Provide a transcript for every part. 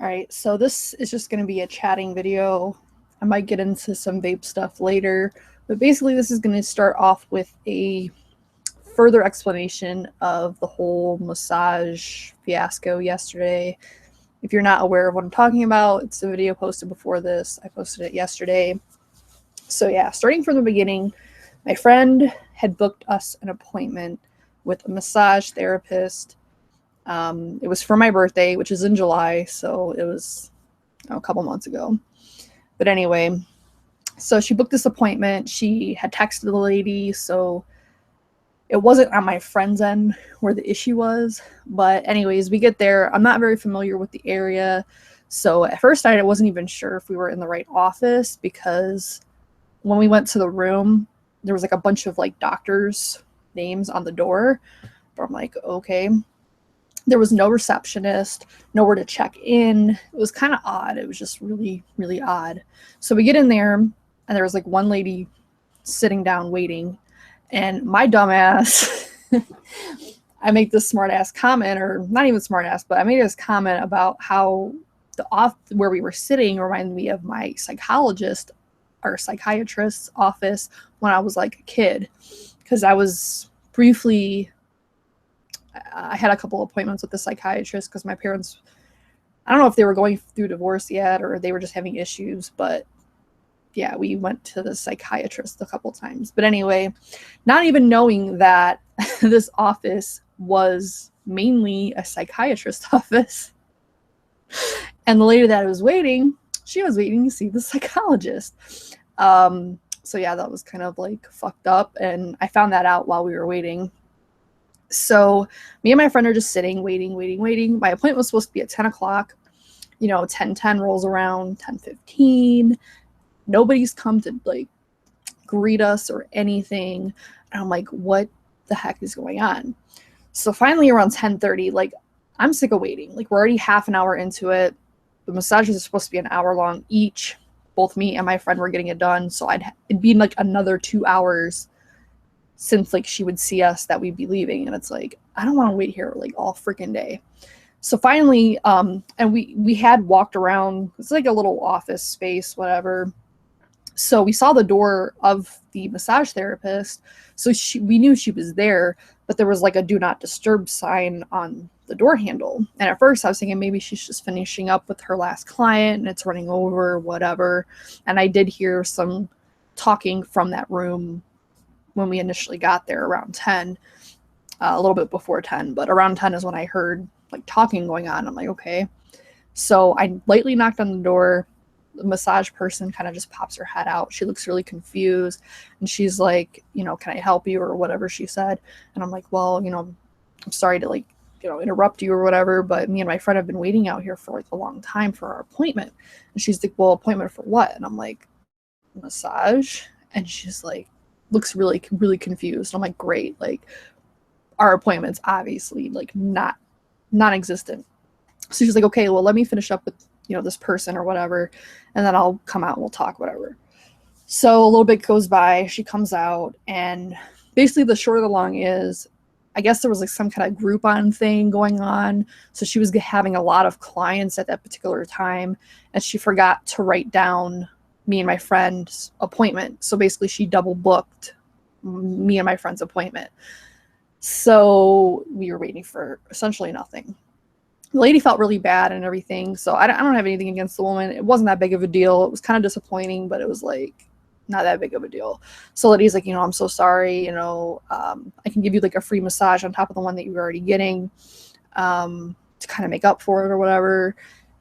Alright, so this is just going to be a chatting video. I might get into some vape stuff later, but basically this is going to start off with a further explanation of the whole massage fiasco yesterday. If you're not aware of what I'm talking about, it's a video posted before this. I posted it yesterday. So yeah, starting from the beginning, my friend had booked us an appointment with a massage therapist. It was for my birthday, which is in July, so it was a couple months ago. But anyway, so she booked this appointment. She had texted the lady, so it wasn't on my friend's end where the issue was. But anyways, we get there. I'm not very familiar with the area, so at first I wasn't even sure if we were in the right office, because when we went to the room, there was like a bunch of like doctors' names on the door. But I'm like, okay. There was no receptionist, nowhere to check in. It was kind of odd. It was just really, really odd. So we get in there, and there was like one lady sitting down waiting, and my dumbass, I make this smart ass comment, or not even smart ass, but I made this comment about how where we were sitting reminded me of my psychologist or psychiatrist's office when I was like a kid, because I had a couple appointments with the psychiatrist because my parents, I don't know if they were going through divorce yet or they were just having issues, but yeah, we went to the psychiatrist a couple times. But anyway, not even knowing that this office was mainly a psychiatrist's office. And the lady that was waiting, she was waiting to see the psychologist. So yeah, that was kind of like fucked up. And I found that out while we were waiting. So me and my friend are just sitting, waiting. My appointment was supposed to be at 10 o'clock. 10:10 rolls around, 10:15. Nobody's come to like greet us or anything. And I'm like, what the heck is going on? So finally around 10:30, like, I'm sick of waiting. Like, we're already half an hour into it. The massages are supposed to be an hour long each. Both me and my friend were getting it done. So it'd be like another 2 hours since like she would see us that we'd be leaving. And it's like, I don't want to wait here like all freaking day. So finally, and we had walked around, it's like a little office space, whatever. So we saw the door of the massage therapist. So we knew she was there, but there was like a do not disturb sign on the door handle. And at first I was thinking maybe she's just finishing up with her last client and it's running over, whatever. And I did hear some talking from that room when we initially got there around 10, a little bit before 10, but around 10 is when I heard like talking going on. I'm like, okay. So I lightly knocked on the door. The massage person kind of just pops her head out. She looks really confused, and she's like, can I help you, or whatever she said. And I'm like, well, I'm sorry to like, interrupt you or whatever, but me and my friend have been waiting out here for like a long time for our appointment. And she's like, well, appointment for what? And I'm like, massage. And she's like, looks really, really confused. I'm like, great. Like, our appointment's obviously like non-existent. So she's like, okay, well, let me finish up with, this person or whatever, and then I'll come out and we'll talk, whatever. So a little bit goes by, she comes out, and basically the short of the long is, I guess there was like some kind of Groupon thing going on. So she was having a lot of clients at that particular time, and she forgot to write down me and my friend's appointment. So basically she double booked me and my friend's appointment. So we were waiting for essentially nothing. The lady felt really bad and everything. So I don't have anything against the woman. It wasn't that big of a deal. It was kind of disappointing, but it was like not that big of a deal. So the lady's like, I'm so sorry. I can give you like a free massage on top of the one that you were already getting, to kind of make up for it or whatever.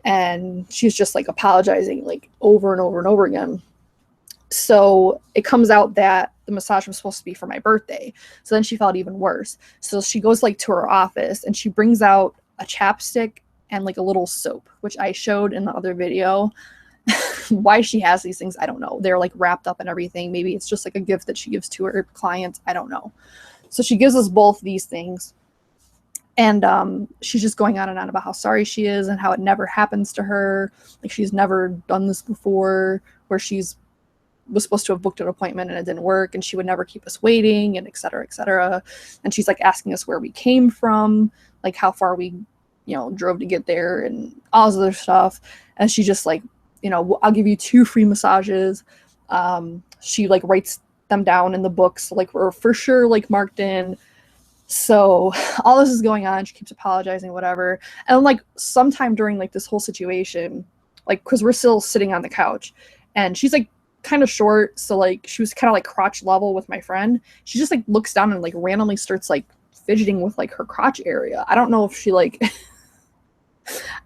And she's just like apologizing like over and over and over again. So it comes out that the massage was supposed to be for my birthday. So then she felt even worse. So she goes like to her office, and she brings out a chapstick and like a little soap, which I showed in the other video. Why she has these things, I don't know. They're like wrapped up and everything. Maybe it's just like a gift that she gives to her clients. I don't know. So she gives us both these things. And she's just going on and on about how sorry she is and how it never happens to her. Like, she's never done this before, where was supposed to have booked an appointment and it didn't work, and she would never keep us waiting, and et cetera, et cetera. And she's like asking us where we came from, like how far we you know, drove to get there and all this other stuff. And she just like, you know, I'll give you 2 free massages. She like writes them down in the books, like we're for sure like marked in. So all this is going on. She keeps apologizing, whatever. And like sometime during like this whole situation, like because we're still sitting on the couch, and she's like kind of short, so like she was kind of like crotch level with my friend. She just like looks down and like randomly starts like fidgeting with like her crotch area. I don't know if she like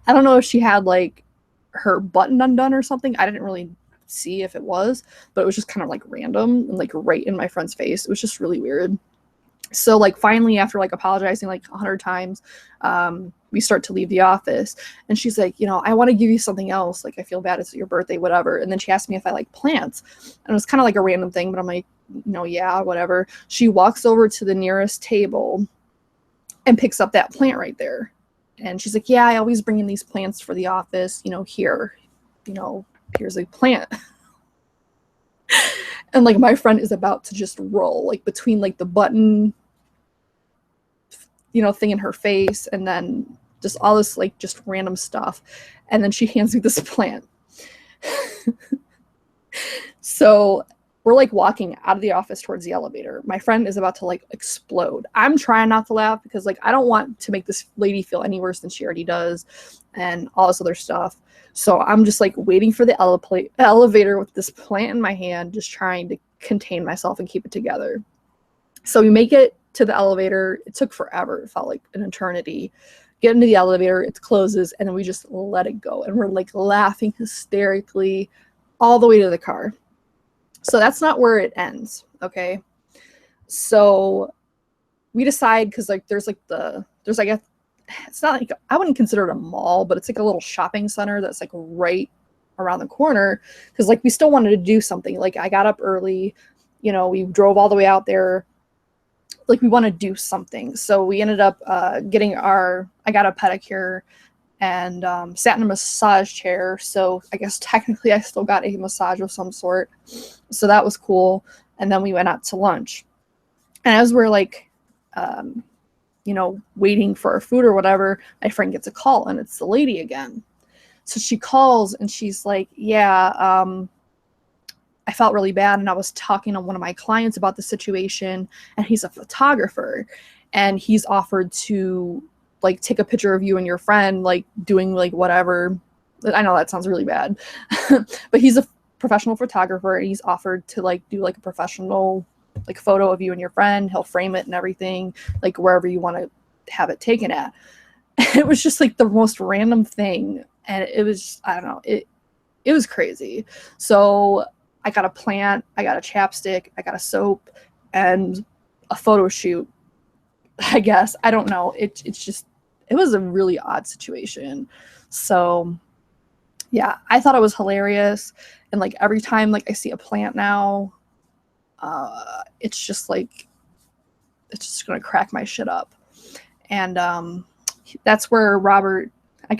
I don't know if she had like her button undone or something. I didn't really see if it was, but it was just kind of like random and like right in my friend's face. It was just really weird. So like finally, after like apologizing like 100 times, we start to leave the office, and she's like, you know, I want to give you something else. Like, I feel bad, it's your birthday, whatever. And then she asked me if I like plants, and it was kind of like a random thing, but I'm like, you know, yeah, whatever. She walks over to the nearest table and picks up that plant right there. And she's like, yeah, I always bring in these plants for the office, you know, here, you know, here's a plant. And like my friend is about to just roll, like between like the button, you know, thing in her face, and then just all this like just random stuff. And then she hands me this plant. So we're like walking out of the office towards the elevator. My friend is about to like explode. I'm trying not to laugh because like I don't want to make this lady feel any worse than she already does and all this other stuff. So I'm just like waiting for the elevator with this plant in my hand, just trying to contain myself and keep it together. So we make it to the elevator. It took forever. It felt like an eternity. Get into the elevator, it closes, and then we just let it go. And we're like laughing hysterically all the way to the car. So that's not where it ends, okay? So we decide, because like there's like a, it's not like, I wouldn't consider it a mall, but it's like a little shopping center that's like right around the corner, because like we still wanted to do something. Like I got up early, you know, we drove all the way out there, like we want to do something. So we ended up I got a pedicure and sat in a massage chair. So I guess technically I still got a massage of some sort. So that was cool. And then we went out to lunch. And as we're like, you know, waiting for our food or whatever, my friend gets a call, and it's the lady again. So she calls and she's like, yeah, I felt really bad, and I was talking to one of my clients about the situation, and he's a photographer, and he's offered to like take a picture of you and your friend like doing like whatever. I know that sounds really bad, but he's a professional photographer, and he's offered to like do like a professional like photo of you and your friend. He'll frame it and everything, like wherever you want to have it taken at. It was just like the most random thing, and it was, I don't know, it was crazy. So I got a plant, I got a chapstick, I got a soap, and a photo shoot, I guess. I don't know. It's just, it was a really odd situation. So yeah, I thought it was hilarious. And like every time like I see a plant now, it's just like, it's just gonna crack my shit up. And that's where Robert, I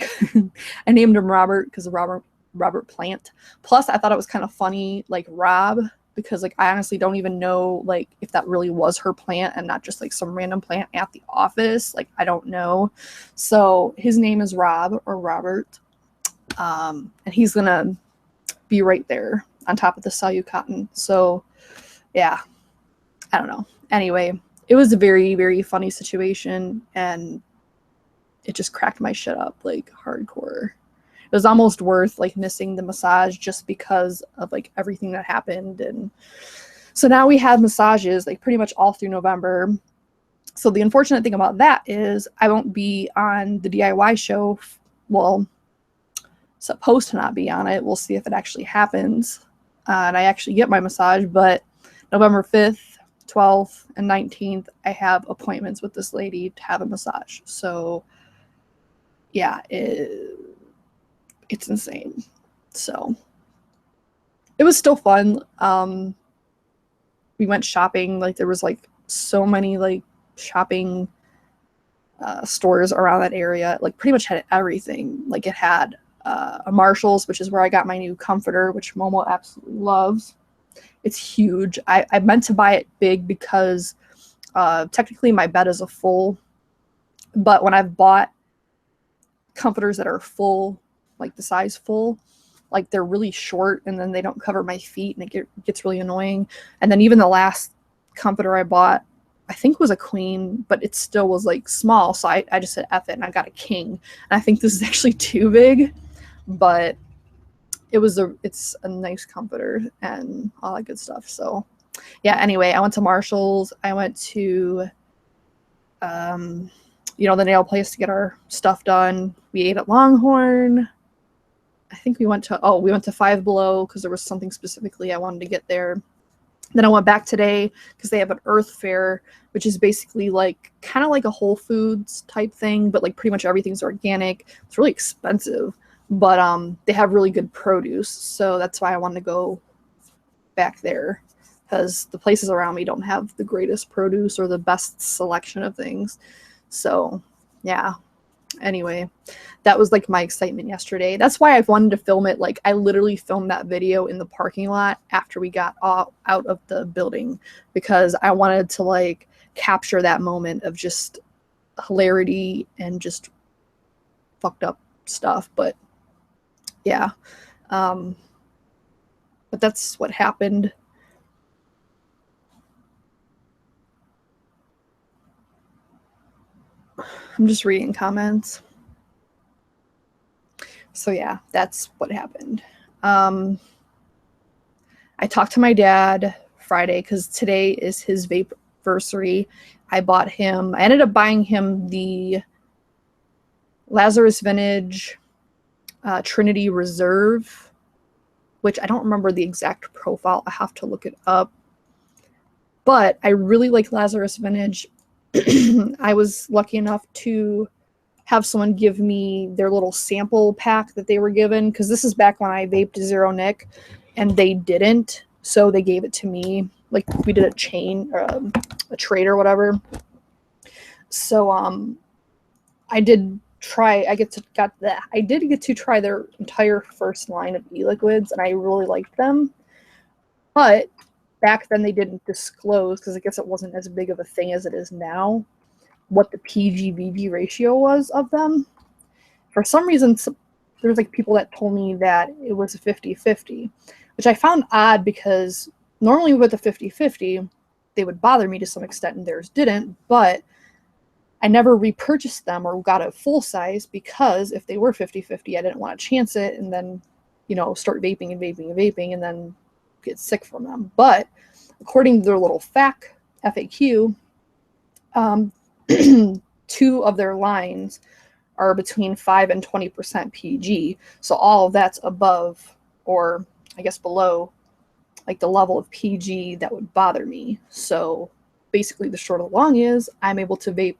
named him Robert because of Robert Plant. Plus I thought it was kind of funny, like Rob, because like I honestly don't even know like if that really was her plant and not just like some random plant at the office. Like I don't know. So his name is Rob, or Robert, and he's gonna be right there on top of the Sayu cotton. So yeah, I don't know. Anyway, it was a very, very funny situation, and it just cracked my shit up like hardcore. It was almost worth like missing the massage just because of like everything that happened. And so now we have massages like pretty much all through November. So the unfortunate thing about that is I won't be on the DIY show. Well, supposed to not be on it. We'll see if it actually happens. And I actually get my massage, but November 5th, 12th, and 19th, I have appointments with this lady to have a massage. So yeah, it's insane. So it was still fun. We went shopping. Like there was like so many like shopping stores around that area. Like pretty much had everything. Like it had a Marshall's, which is where I got my new comforter, which Momo absolutely loves. It's huge. I meant to buy it big because technically my bed is a full, but when I've bought comforters that are full, like the size full, like they're really short and then they don't cover my feet and it gets really annoying. And then even the last comforter I bought, I think was a queen, but it still was like small. So I just said F it and I got a king. And I think this is actually too big, but it's a nice comforter and all that good stuff. So yeah, anyway, I went to Marshall's. I went to, the nail place to get our stuff done. We ate at Longhorn. I think we went to Five Below because there was something specifically I wanted to get there. Then I went back today because they have an Earth Fair, which is basically like kind of like a Whole Foods type thing, but like pretty much everything's organic. It's really expensive, but they have really good produce. So that's why I wanted to go back there, because the places around me don't have the greatest produce or the best selection of things. So yeah. Anyway, that was like my excitement yesterday. That's why I've wanted to film it. Like I literally filmed that video in the parking lot after we got out of the building, because I wanted to like capture that moment of just hilarity and just fucked up stuff. But yeah, but that's what happened. I'm just reading comments. So yeah, that's what happened. I talked to my dad Friday because today is his vape-versary. I ended up buying him the Lazarus Vintage Trinity Reserve, which I don't remember the exact profile. I have to look it up. But I really like Lazarus Vintage. I was lucky enough to have someone give me their little sample pack that they were given, because this is back when I vaped Zero Nic and they didn't, so they gave it to me. Like we did a trade or whatever. So I did get to try their entire first line of e-liquids, and I really liked them. But back then they didn't disclose, because I guess it wasn't as big of a thing as it is now, what the PG-VG ratio was of them. For some reason, there's like people that told me that it was a 50-50, which I found odd, because normally with a 50-50, they would bother me to some extent and theirs didn't, but I never repurchased them or got a full size, because if they were 50-50, I didn't want to chance it and then, start vaping and then get sick from them. But according to their little FAQ, 2 of their lines are between 5 and 20% PG. So all of that's above, or I guess below, like the level of PG that would bother me. So basically the short of the long is I'm able to vape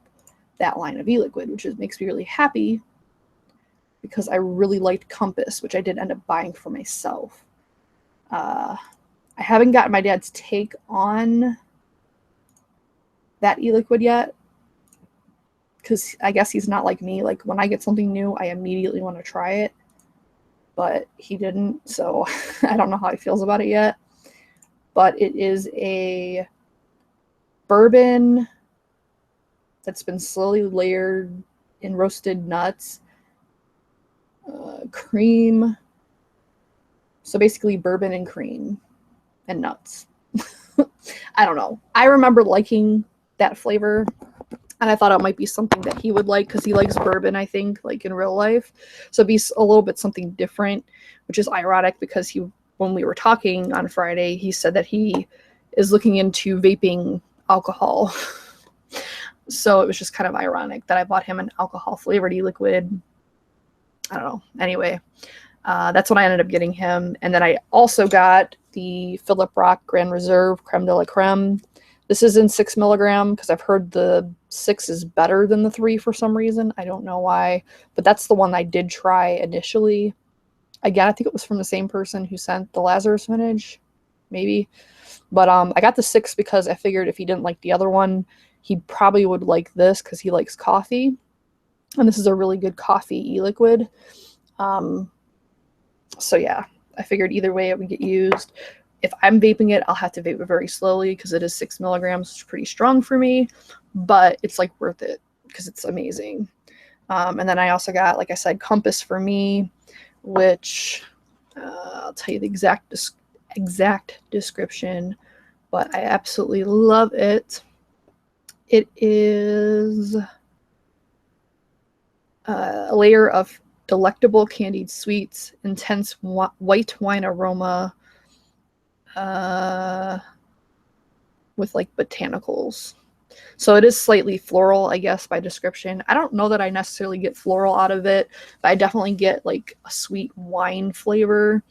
that line of e-liquid, which makes me really happy, because I really liked Compass, which I did end up buying for myself. I haven't gotten my dad's take on that e-liquid yet, because I guess he's not like me. Like when I get something new, I immediately want to try it, but he didn't, so I don't know how he feels about it yet. But it is a bourbon that's been slowly layered in roasted nuts, cream. So basically bourbon and cream and nuts. I don't know. I remember liking that flavor, and I thought it might be something that he would like, because he likes bourbon, I think, like in real life. So it'd be a little bit something different, which is ironic, because when we were talking on Friday, he said that he is looking into vaping alcohol. So it was just kind of ironic that I bought him an alcohol flavored e-liquid. I don't know. Anyway, that's what I ended up getting him. And then I also got the Philip Rock Grand Reserve Creme de la Creme. This is in 6 milligram, because I've heard the 6 is better than the 3 for some reason. I don't know why, but that's the one I did try initially. Again, I think it was from the same person who sent the Lazarus Vintage, maybe. But I got the 6 because I figured if he didn't like the other one, he probably would like this, because he likes coffee. And this is a really good coffee e-liquid. So yeah, I figured either way it would get used. If I'm vaping it, I'll have to vape it very slowly, because it is 6 milligrams, which is pretty strong for me, but it's like worth it, because it's amazing. And then I also got, like I said, Compass for me, which I'll tell you the exact description, but I absolutely love it. It is a layer of delectable candied sweets, intense white wine aroma with like botanicals. So it is slightly floral, I guess, by description. I don't know that I necessarily get floral out of it, but I definitely get like a sweet wine flavor.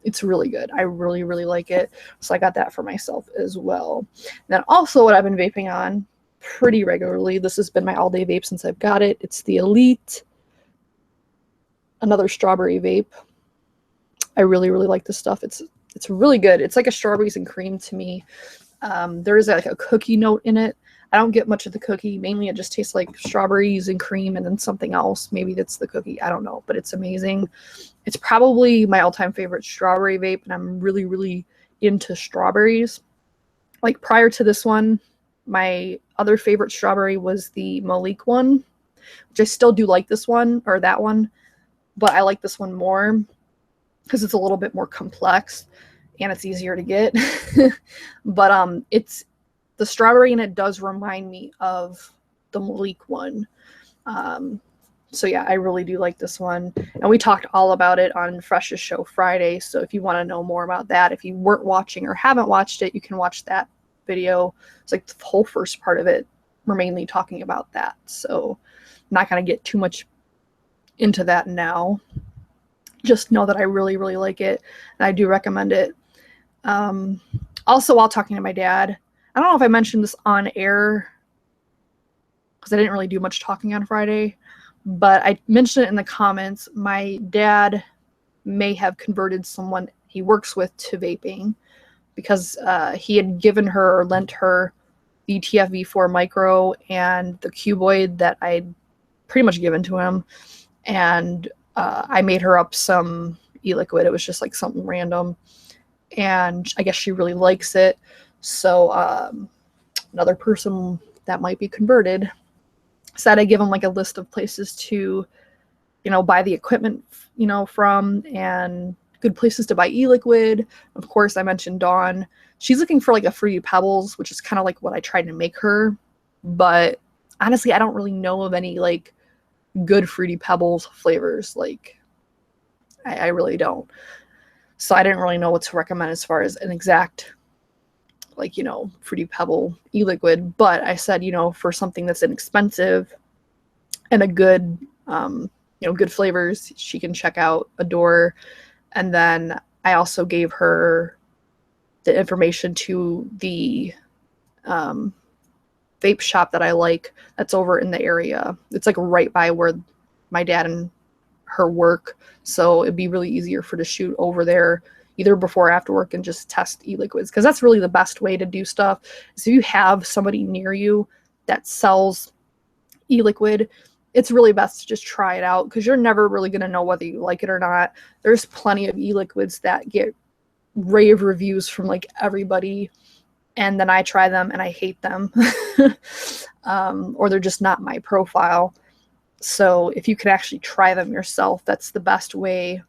It's really good. I really, really like it. So I got that for myself as well. And then also what I've been vaping on pretty regularly, this has been my all-day vape since I've got it. It's the Elite, another strawberry vape. I really, really like this stuff. It's really good. It's like a strawberries and cream to me. There is like a cookie note in it. I don't get much of the cookie. Mainly it just tastes like strawberries and cream and then something else. Maybe that's the cookie. I don't know, but it's amazing. It's probably my all-time favorite strawberry vape, and I'm really, really into strawberries. Like prior to this one, my other favorite strawberry was the Malik one, which I still do like this one, or that one, but I like this one more because it's a little bit more complex and it's easier to get. But it's the strawberry in it does remind me of the Malik one. So yeah, I really do like this one. And we talked all about it on Fresh's Show Friday. So if you want to know more about that, if you weren't watching or haven't watched it, you can watch that video. It's like the whole first part of it. We're mainly talking about that. So I'm not going to get too much into that now. Just know that I really, really like it. And I do recommend it. Also, while talking to my dad, I don't know if I mentioned this on air because I didn't really do much talking on Friday, but I mentioned it in the comments. My dad may have converted someone he works with to vaping because he had given her or lent her the TFV4 Micro and the Cuboid that I'd pretty much given to him. And I made her up some e-liquid. It was just like something random. And I guess she really likes it. So another person that might be converted said I give him like a list of places to, buy the equipment, from, and good places to buy e-liquid. Of course, I mentioned Dawn. She's looking for like a Fruity Pebbles, which is kind of like what I tried to make her. But honestly, I don't really know of any like good Fruity Pebbles flavors. Like, I really don't. So I didn't really know what to recommend as far as an exact, like, Fruity Pebble e-liquid. But I said, for something that's inexpensive and a good, good flavors, she can check out Adore. And then I also gave her the information to the vape shop that I like that's over in the area. It's like right by where my dad and her work, so it'd be really easier for to shoot over there either before or after work and just test e-liquids, because that's really the best way to do stuff. So if you have somebody near you that sells e-liquid, it's really best to just try it out, because you're never really going to know whether you like it or not. There's plenty of e-liquids that get rave reviews from like everybody, and then I try them and I hate them or they're just not my profile. So if you can actually try them yourself, that's the best way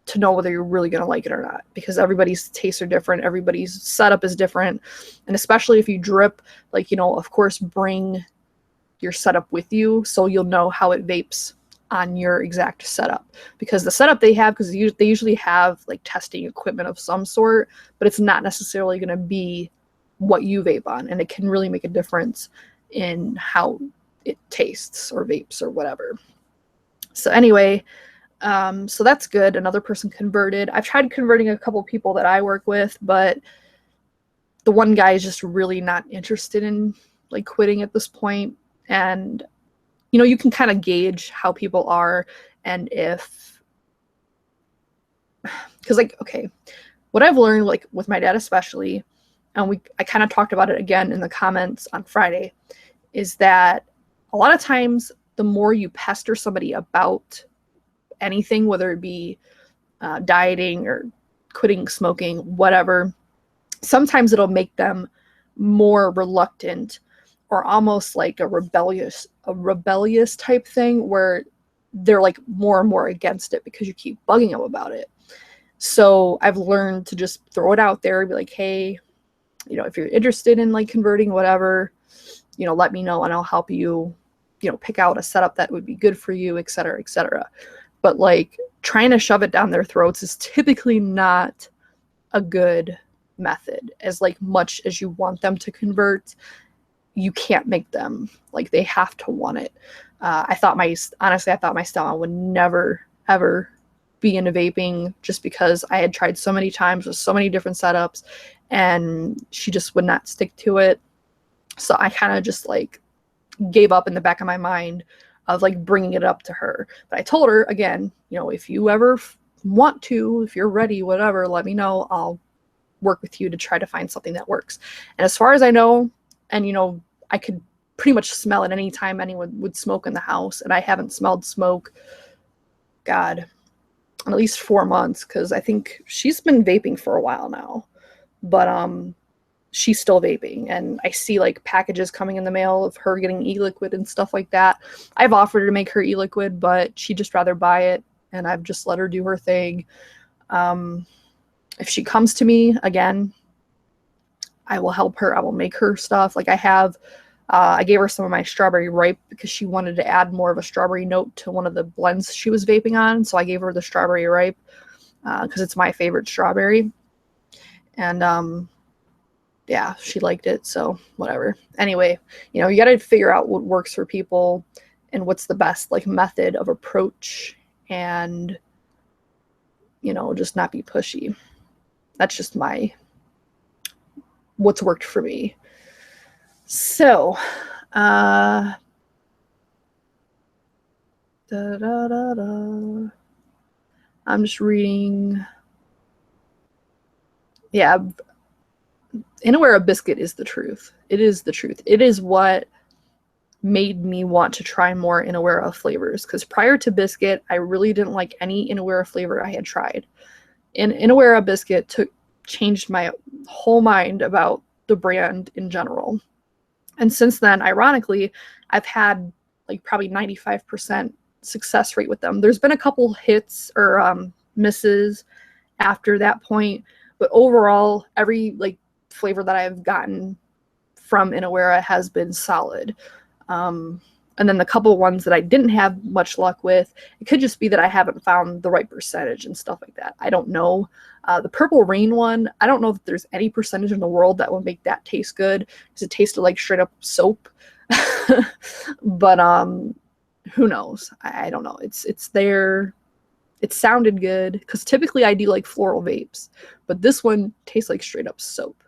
to know whether you're really going to like it or not, because everybody's tastes are different. Everybody's setup is different. And especially if you drip, like, of course, bring your setup with you so you'll know how it vapes on your exact setup, because the setup they have, because they usually have like testing equipment of some sort, but it's not necessarily going to be what you vape on. And it can really make a difference in how it tastes or vapes or whatever. So anyway, so that's good. Another person converted. I've tried converting a couple people that I work with, but the one guy is just really not interested in like quitting at this point. And you can kind of gauge how people are, and if, because like, okay, what I've learned, like with my dad especially, and I kind of talked about it again in the comments on Friday, is that a lot of times the more you pester somebody about anything, whether it be dieting or quitting smoking, whatever, sometimes it'll make them more reluctant or almost like a rebellious type thing where they're like more and more against it because you keep bugging them about it. So I've learned to just throw it out there and be like, hey, you know, if you're interested in like converting, whatever, you know, let me know and I'll help you, you know, pick out a setup that would be good for you, et cetera, et cetera. But like trying to shove it down their throats is typically not a good method. As like much as you want them to convert, you can't make them, like they have to want it. Honestly, I thought my stepmom would never, ever be into vaping just because I had tried so many times with so many different setups and she just would not stick to it. So I kind of just like gave up in the back of my mind of like bringing it up to her. But I told her again, you know, if you ever want to, if you're ready, whatever, let me know. I'll work with you to try to find something that works. And as far as I know, and you know, I could pretty much smell it anytime anyone would smoke in the house, and I haven't smelled smoke, God, in at least 4 months, because I think she's been vaping for a while now, but she's still vaping, and I see like packages coming in the mail of her getting e-liquid and stuff like that. I've offered her to make her e-liquid, but she'd just rather buy it, and I've just let her do her thing. If she comes to me again, I will help her. I will make her stuff. Like I gave her some of my strawberry ripe because she wanted to add more of a strawberry note to one of the blends she was vaping on. So I gave her the strawberry ripe because it's my favorite strawberry. And yeah, she liked it. So whatever. Anyway, you know, you got to figure out what works for people and what's the best like method of approach, and, you know, just not be pushy. That's just what's worked for me. So, I'm just reading. Yeah, Inawera biscuit is the truth. It is the truth. It is what made me want to try more Inawera flavors, because prior to biscuit, I really didn't like any Inawera flavor I had tried. And Inawera biscuit changed my whole mind about the brand in general. And since then, ironically, I've had like probably 95% success rate with them. There's been a couple hits or misses after that point, but overall, every like flavor that I've gotten from Inawera has been solid. And then the couple ones that I didn't have much luck with, it could just be that I haven't found the right percentage and stuff like that. I don't know. The Purple Rain one, I don't know if there's any percentage in the world that would make that taste good, because it tasted like straight up soap. But who knows? I don't know. It's there. It sounded good, because typically I do like floral vapes, but this one tastes like straight up soap.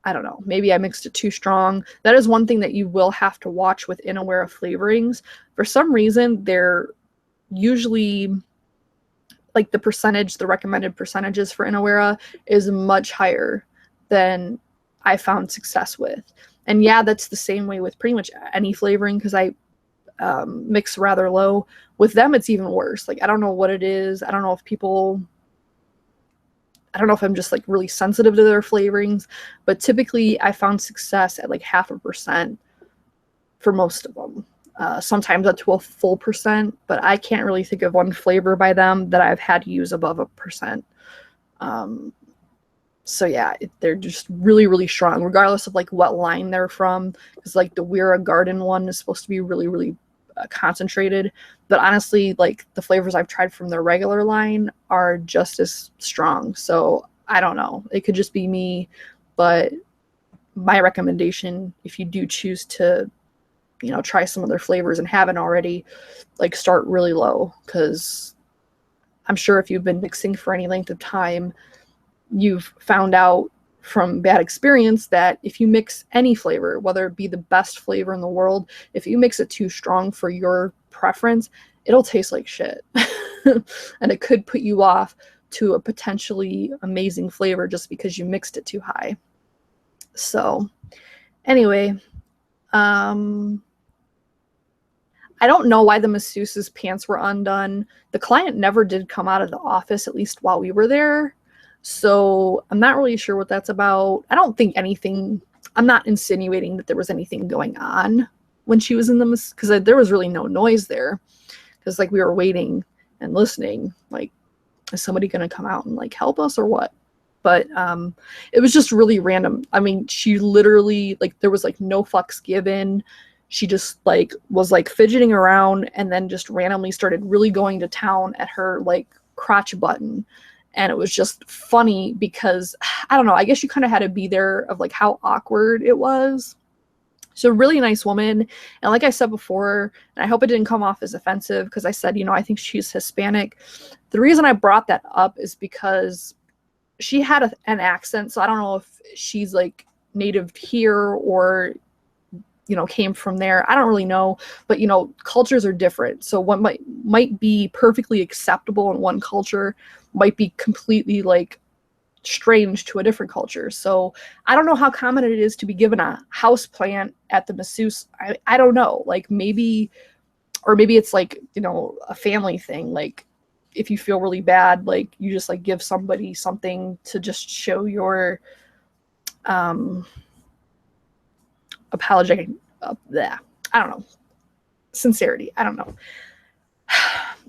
I don't know. Maybe I mixed it too strong. That is one thing that you will have to watch with Inawera flavorings. For some reason, they're usually like the recommended percentages for Inawera is much higher than I found success with. And yeah, that's the same way with pretty much any flavoring, because I mix rather low. With them, it's even worse. Like, I don't know what it is. I don't know if I'm just like really sensitive to their flavorings, but typically I found success at like 0.5% for most of them. Sometimes up to a full percent, but I can't really think of one flavor by them that I've had to use above 1%. So yeah, they're just really, really strong, regardless of like what line they're from. Because like the Wira Garden one is supposed to be really, really concentrated, but honestly, like the flavors I've tried from their regular line are just as strong. So I don't know, it could just be me, but my recommendation, if you do choose to, you know, try some of their flavors and haven't already, like start really low, because I'm sure if you've been mixing for any length of time, you've found out from bad experience that if you mix any flavor, whether it be the best flavor in the world, if you mix it too strong for your preference, it'll taste like shit. And it could put you off to a potentially amazing flavor just because you mixed it too high. So anyway, I don't know why the masseuse's pants were undone. The client never did come out of the office, at least while we were there. So I'm not really sure what that's about. I don't think anything I'm not insinuating that there was anything going on when she was in the, because there was really no noise there, because like we were waiting and listening, like, is somebody going to come out and like help us or what? But it was just really random. I mean, she literally, like, there was like no fucks given. She just like was like fidgeting around and then just randomly started really going to town at her like crotch button. And it was just funny because, I don't know, I guess you kind of had to be there of like how awkward it was. So really nice woman. And like I said before, and I hope it didn't come off as offensive, because I said, you know, I think she's Hispanic. The reason I brought that up is because she had an accent. So I don't know if she's like native here or, you know, came from there. I don't really know. But, you know, cultures are different. So what might be perfectly acceptable in one culture might be completely like strange to a different culture. So I don't know how common it is to be given a house plant at the masseuse. I don't know, like maybe, or maybe it's like, you know, a family thing. Like if you feel really bad, like you just like give somebody something to just show your apologetic, I don't know, sincerity. I don't know.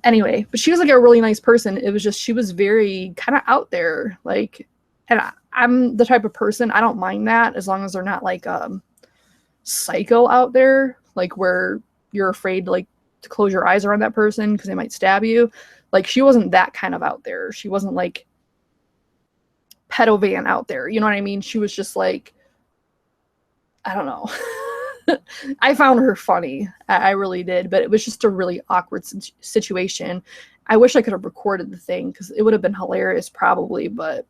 Anyway, but she was like a really nice person. It was just, she was very kind of out there, like, and I'm the type of person, I don't mind that as long as they're not like psycho out there, like where you're afraid like to close your eyes around that person because they might stab you. Like she wasn't that kind of out there. She wasn't like pedo van out there. You know what I mean? She was just like, I don't know. I found her funny. I really did, but it was just a really awkward situation. I wish I could have recorded the thing because it would have been hilarious probably, but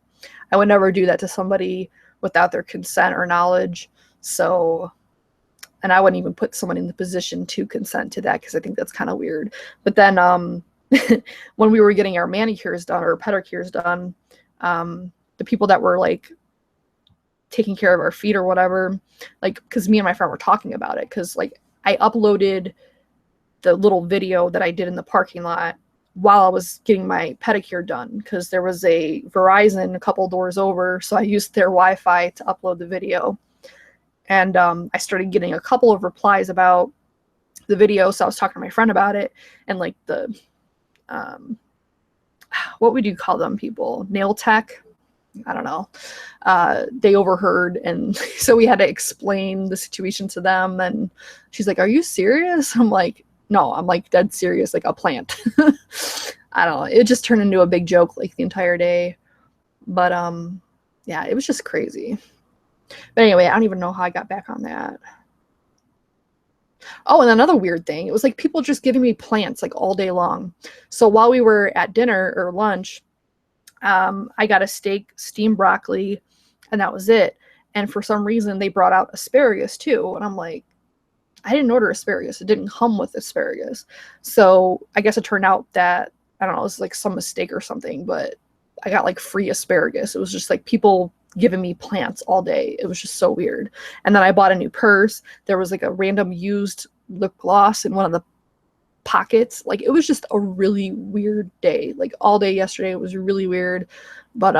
I would never do that to somebody without their consent or knowledge. So, and I wouldn't even put someone in the position to consent to that because I think that's kind of weird. But then when we were getting our manicures done or pedicures done, the people that were like taking care of our feet or whatever, like, because me and my friend were talking about it, because like I uploaded the little video that I did in the parking lot while I was getting my pedicure done, because there was a Verizon a couple doors over, so I used their Wi-Fi to upload the video. And I started getting a couple of replies about the video, so I was talking to my friend about it, and like the what would you call them people, nail tech, I don't know, they overheard, and so we had to explain the situation to them, and she's like, are you serious? I'm like, no, I'm like dead serious, like a plant. I don't know, it just turned into a big joke like the entire day. But yeah, it was just crazy. But anyway, I don't even know how I got back on that. Oh, and another weird thing, it was like people just giving me plants like all day long. So while we were at dinner or lunch, I got a steak, steamed broccoli, and that was it. And for some reason, they brought out asparagus too. And I'm like, I didn't order asparagus. It didn't come with asparagus. So I guess it turned out that, I don't know, it was like some mistake or something, but I got like free asparagus. It was just like people giving me plants all day. It was just so weird. And then I bought a new purse. There was like a random used lip gloss in one of the pockets. Like it was just a really weird day. Like all day yesterday it was really weird, but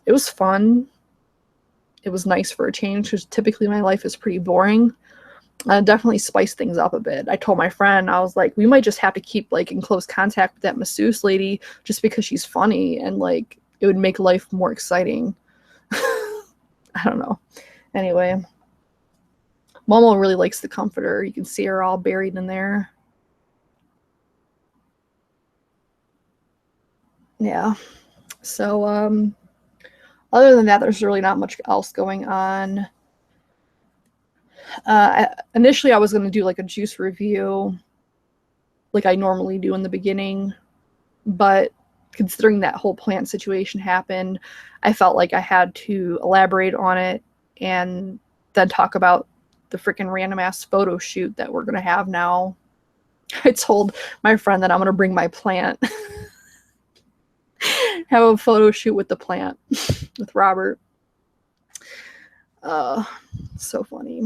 it was fun. It was nice for a change because typically my life is pretty boring. I definitely spiced things up a bit. I told my friend, I was like, we might just have to keep like in close contact with that masseuse lady just because she's funny, and like it would make life more exciting. I don't know. Anyway, Momo really likes the comforter. You can see her all buried in there. Yeah. So other than that, there's really not much else going on. Initially, I was going to do like a juice review like I normally do in the beginning, but considering that whole plant situation happened, I felt like I had to elaborate on it and then talk about the freaking random ass photo shoot that we're going to have now. I told my friend that I'm going to bring my plant. Have a photo shoot with the plant with Robert. So funny.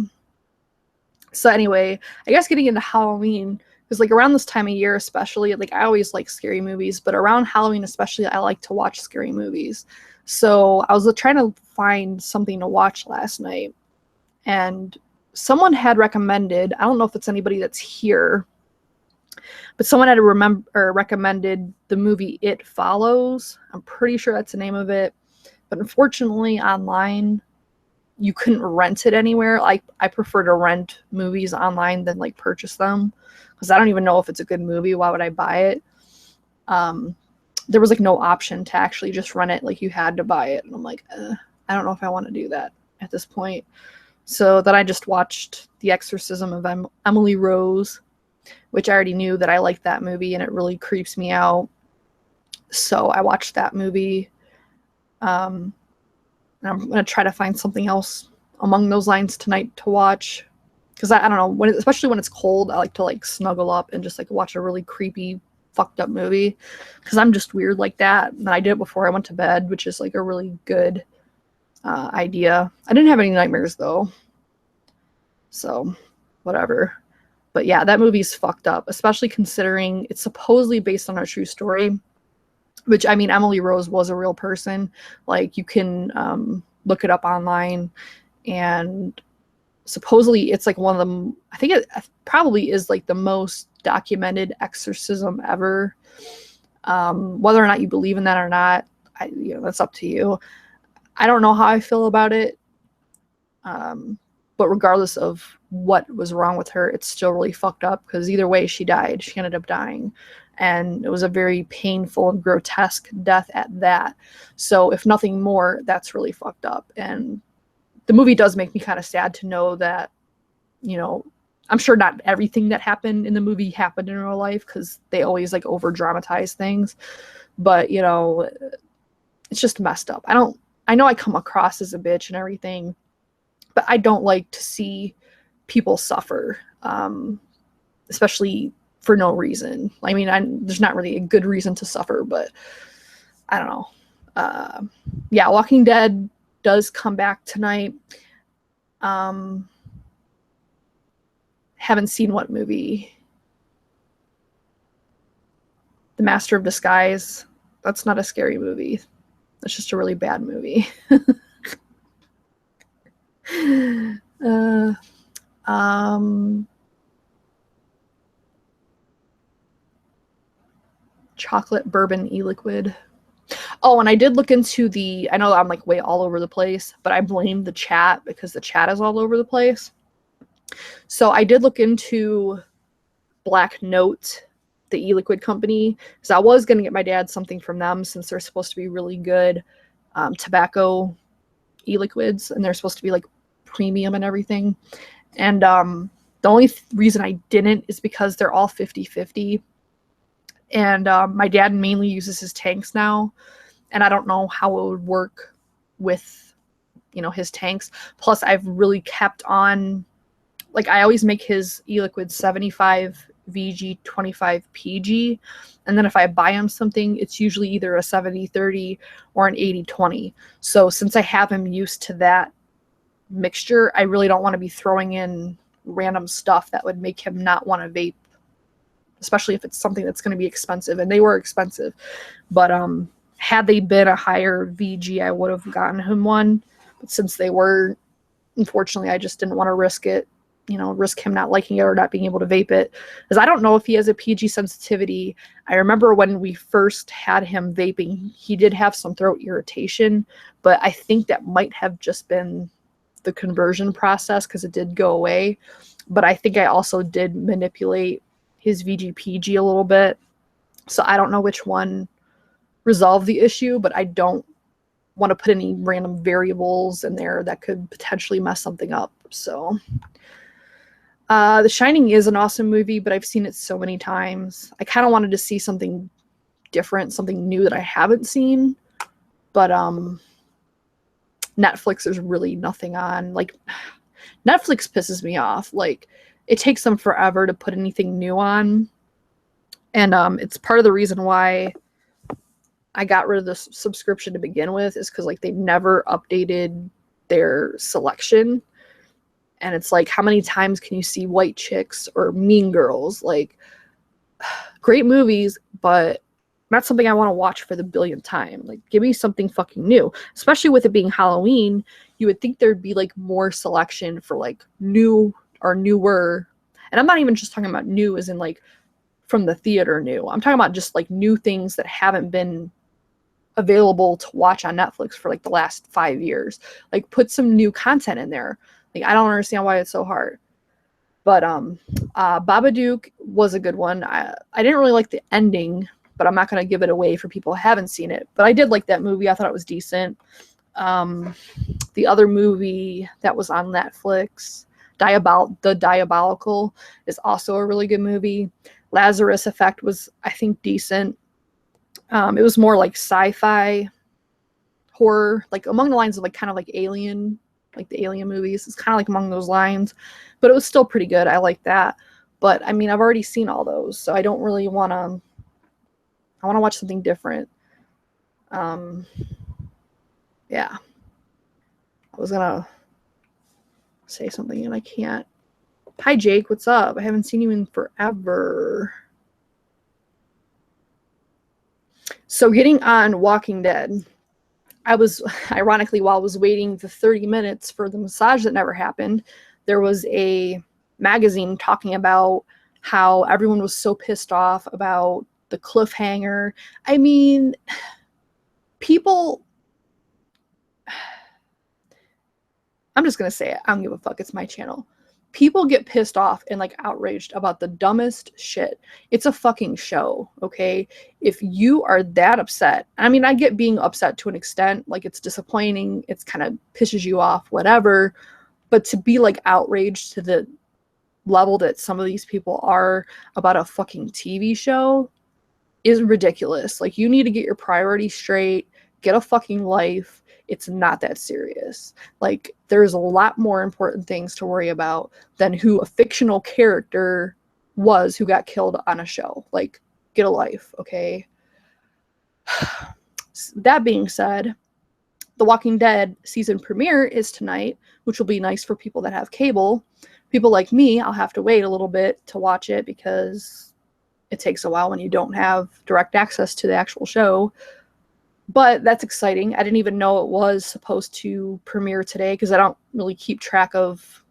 So anyway, I guess getting into Halloween, Because like around this time of year especially, like I always like scary movies, but around Halloween especially, I like to watch scary movies. So I was trying to find something to watch last night, and someone had recommended, I don't know if it's anybody that's here, but someone had recommended the movie It Follows. I'm pretty sure that's the name of it. But unfortunately, online, you couldn't rent it anywhere. Like, I prefer to rent movies online than like purchase them, because I don't even know if it's a good movie. Why would I buy it? There was like no option to actually just rent it. Like, you had to buy it. And I'm like, I don't know if I want to do that at this point. So then I just watched The Exorcism of Emily Rose, which I already knew that I liked that movie and it really creeps me out. So I watched that movie. And I'm going to try to find something else among those lines tonight to watch. Because I don't know, especially when it's cold, I like to like snuggle up and just like watch a really creepy, fucked up movie. Because I'm just weird like that. And I did it before I went to bed, which is like a really good idea. I didn't have any nightmares though. So, whatever. But yeah, that movie's fucked up, especially considering it's supposedly based on a true story. Which, I mean, Emily Rose was a real person. Like, you can look it up online, and supposedly it's like one of them. I think it probably is like the most documented exorcism ever. Whether or not you believe in that or not, that's up to you. I don't know how I feel about it. But regardless of what was wrong with her, it's still really fucked up, because either way she died. She ended up dying. And it was a very painful and grotesque death at that. So if nothing more, that's really fucked up. And the movie does make me kind of sad to know that, I'm sure not everything that happened in the movie happened in real life, because they always like over dramatize things. But, it's just messed up. I know I come across as a bitch and everything, but I don't like to see people suffer, especially for no reason. I mean, there's not really a good reason to suffer, but I don't know. Yeah, Walking Dead does come back tonight. Haven't seen what movie? The Master of Disguise. That's not a scary movie. That's just a really bad movie. Chocolate bourbon e-liquid. Oh, and I did look into I know I'm like way all over the place, but I blame the chat, because the chat is all over the place. So I did look into Black Note, the e-liquid company, because I was going to get my dad something from them, since they're supposed to be really good tobacco e-liquids, and they're supposed to be like premium and everything. And the only reason I didn't is because they're all 50-50. And my dad mainly uses his tanks now, and I don't know how it would work with, his tanks. Plus, I've really kept on, like, I always make his e-liquid 75 VG, 25 PG, and then if I buy him something, it's usually either a 70-30 or an 80-20. So since I have him used to that mixture, I really don't want to be throwing in random stuff that would make him not want to vape, especially if it's something that's going to be expensive. And they were expensive, but had they been a higher VG, I would have gotten him one. But since they were, unfortunately, I just didn't want to risk it, risk him not liking it or not being able to vape it, because I don't know if he has a PG sensitivity. I remember when we first had him vaping, he did have some throat irritation, but I think that might have just been the conversion process, because it did go away. But I think I also did manipulate his VGPG a little bit. So I don't know which one resolved the issue, but I don't want to put any random variables in there that could potentially mess something up. So The Shining is an awesome movie, but I've seen it so many times. I kind of wanted to see something different, something new that I haven't seen. But Netflix, there's really nothing on. Like, Netflix pisses me off. Like, it takes them forever to put anything new on. And it's part of the reason why I got rid of the subscription to begin with, is because, like, they've never updated their selection. And it's like, how many times can you see White Chicks or Mean Girls? Like, Great movies, but not something I want to watch for the billionth time. Like, give me something fucking new. Especially with it being Halloween, you would think there'd be like more selection for like new or newer. And I'm not even just talking about new as in like from the theater new. I'm talking about just like new things that haven't been available to watch on Netflix for like the last 5 years. Like, put some new content in there. Like, I don't understand why it's so hard. But Babadook was a good one. I didn't really like the ending, but I'm not going to give it away for people who haven't seen it. But I did like that movie. I thought it was decent. The other movie that was on Netflix, The Diabolical, is also a really good movie. Lazarus Effect was, I think, decent. It was more like sci-fi horror, like among the lines of like kind of like Alien, like the Alien movies. It's kind of like among those lines, but it was still pretty good. I like that. But I mean, I've already seen all those, so I don't really want to. I want to watch something different. Yeah. I was gonna say something and I can't. Hi Jake, what's up? I haven't seen you in forever. So getting on Walking Dead, I was, ironically, while I was waiting the 30 minutes for the massage that never happened, there was a magazine talking about how everyone was so pissed off about the cliffhanger. I mean, people, I'm just going to say it. I don't give a fuck. It's my channel. People get pissed off and like outraged about the dumbest shit. It's a fucking show, okay? If you are that upset, I mean, I get being upset to an extent, like it's disappointing, it's kind of pisses you off, whatever, but to be like outraged to the level that some of these people are about a fucking TV show is ridiculous. Like, you need to get your priorities straight, get a fucking life. It's not that serious. Like, there's a lot more important things to worry about than who a fictional character was who got killed on a show. Like, get a life, okay? That being said, The Walking Dead season premiere is tonight, which will be nice for people that have cable. People like me, I'll have to wait a little bit to watch it because it takes a while when you don't have direct access to the actual show. But that's exciting. I didn't even know it was supposed to premiere today because I don't really keep track of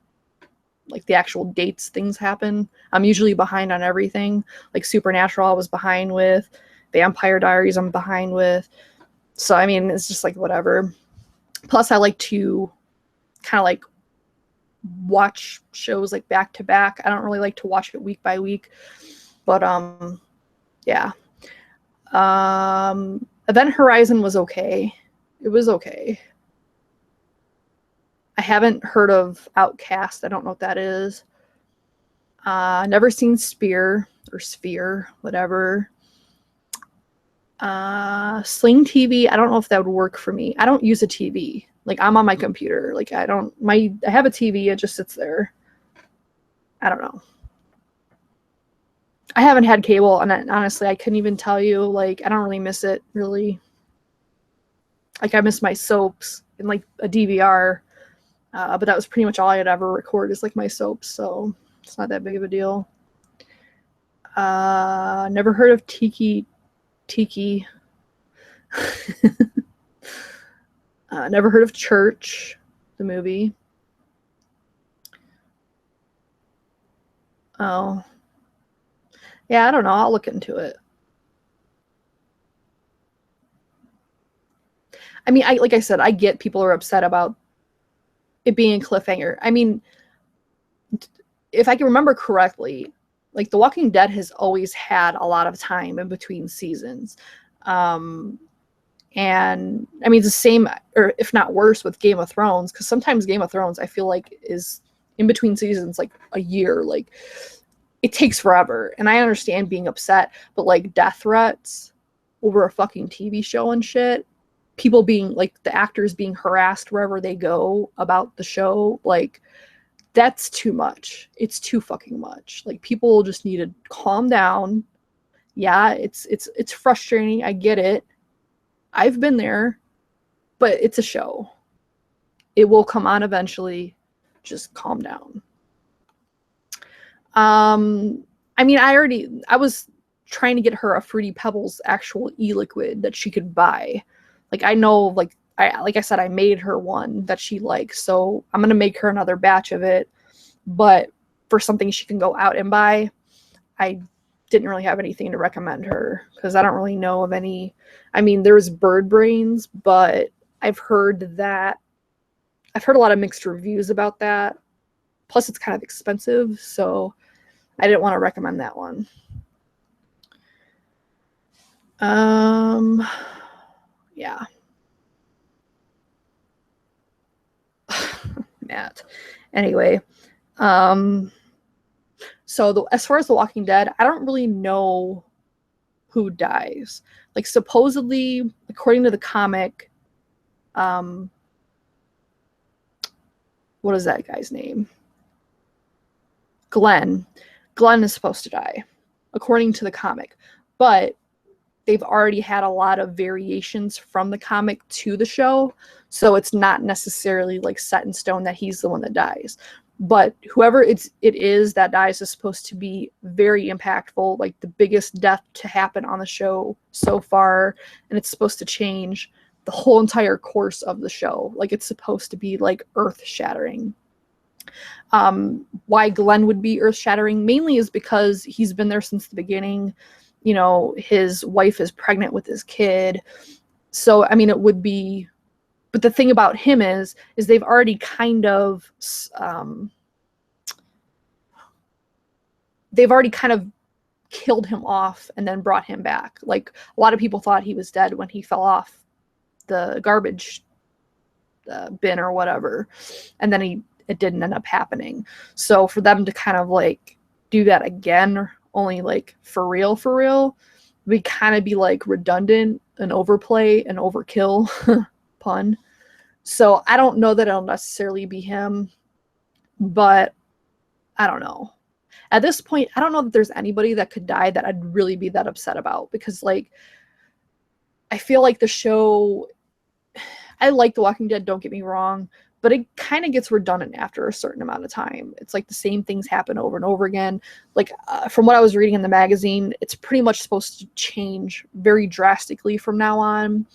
like the actual dates things happen. I'm usually behind on everything. Like Supernatural I was behind with. Vampire Diaries I'm behind with. So I mean, it's just like whatever. Plus I like to kind of like watch shows like back to back. I don't really like to watch it week by week. But yeah. Event Horizon was okay. It was okay. I haven't heard of Outcast. I don't know what that is. Never seen Spear or Sphere, whatever. Sling TV, I don't know if that would work for me. I don't use a TV. Like, I'm on my computer. Like, I have a TV, it just sits there. I don't know. I haven't had cable, and honestly, I couldn't even tell you. Like, I don't really miss it, really. Like, I miss my soaps and, like, a DVR. But that was pretty much all I'd ever record is, like, my soaps, so it's not that big of a deal. Never heard of Tiki. Never heard of Church, the movie. Oh. Yeah, I don't know. I'll look into it. I mean, like I said, I get people are upset about it being a cliffhanger. I mean, if I can remember correctly, like The Walking Dead has always had a lot of time in between seasons. And I mean, it's the same, or if not worse, with Game of Thrones, because sometimes Game of Thrones, I feel like, is in between seasons like a year. Like, it takes forever. And I understand being upset, but like death threats over a fucking TV show and shit, people being like the actors being harassed wherever they go about the show, like, that's too much. It's too fucking much. Like, people just need to calm down. Yeah, it's frustrating. I get it. I've been there, but it's a show. It will come on eventually. Just calm down. I mean, I was trying to get her a Fruity Pebbles actual e-liquid that she could buy. Like, I know, like I said, I made her one that she likes, so I'm gonna make her another batch of it. But for something she can go out and buy, I didn't really have anything to recommend her because I don't really know of any. I mean, there's Bird Brains, but I've heard a lot of mixed reviews about that. Plus, it's kind of expensive, so I didn't want to recommend that one. Yeah. Matt. Anyway, so as far as The Walking Dead, I don't really know who dies. Like, supposedly, according to the comic, what is that guy's name? Glenn. Glenn is supposed to die, according to the comic. But they've already had a lot of variations from the comic to the show, so it's not necessarily like set in stone that he's the one that dies. But whoever it is that dies is supposed to be very impactful, like the biggest death to happen on the show so far, and it's supposed to change the whole entire course of the show. Like, it's supposed to be like earth-shattering. Why Glenn would be earth-shattering mainly is because he's been there since the beginning. You know, his wife is pregnant with his kid. So, I mean, it would be, but the thing about him is they've already kind of, killed him off and then brought him back. Like, a lot of people thought he was dead when he fell off the garbage bin or whatever. And then it didn't end up happening. So for them to kind of like do that again, only like for real, we kind of be like redundant and overplay and overkill, pun. So I don't know that it'll necessarily be him, but I don't know. At this point, I don't know that there's anybody that could die that I'd really be that upset about, because like, I feel like the show, I like The Walking Dead, don't get me wrong, but it kind of gets redundant after a certain amount of time. It's like the same things happen over and over again. Like, from what I was reading in the magazine, it's pretty much supposed to change very drastically from now on.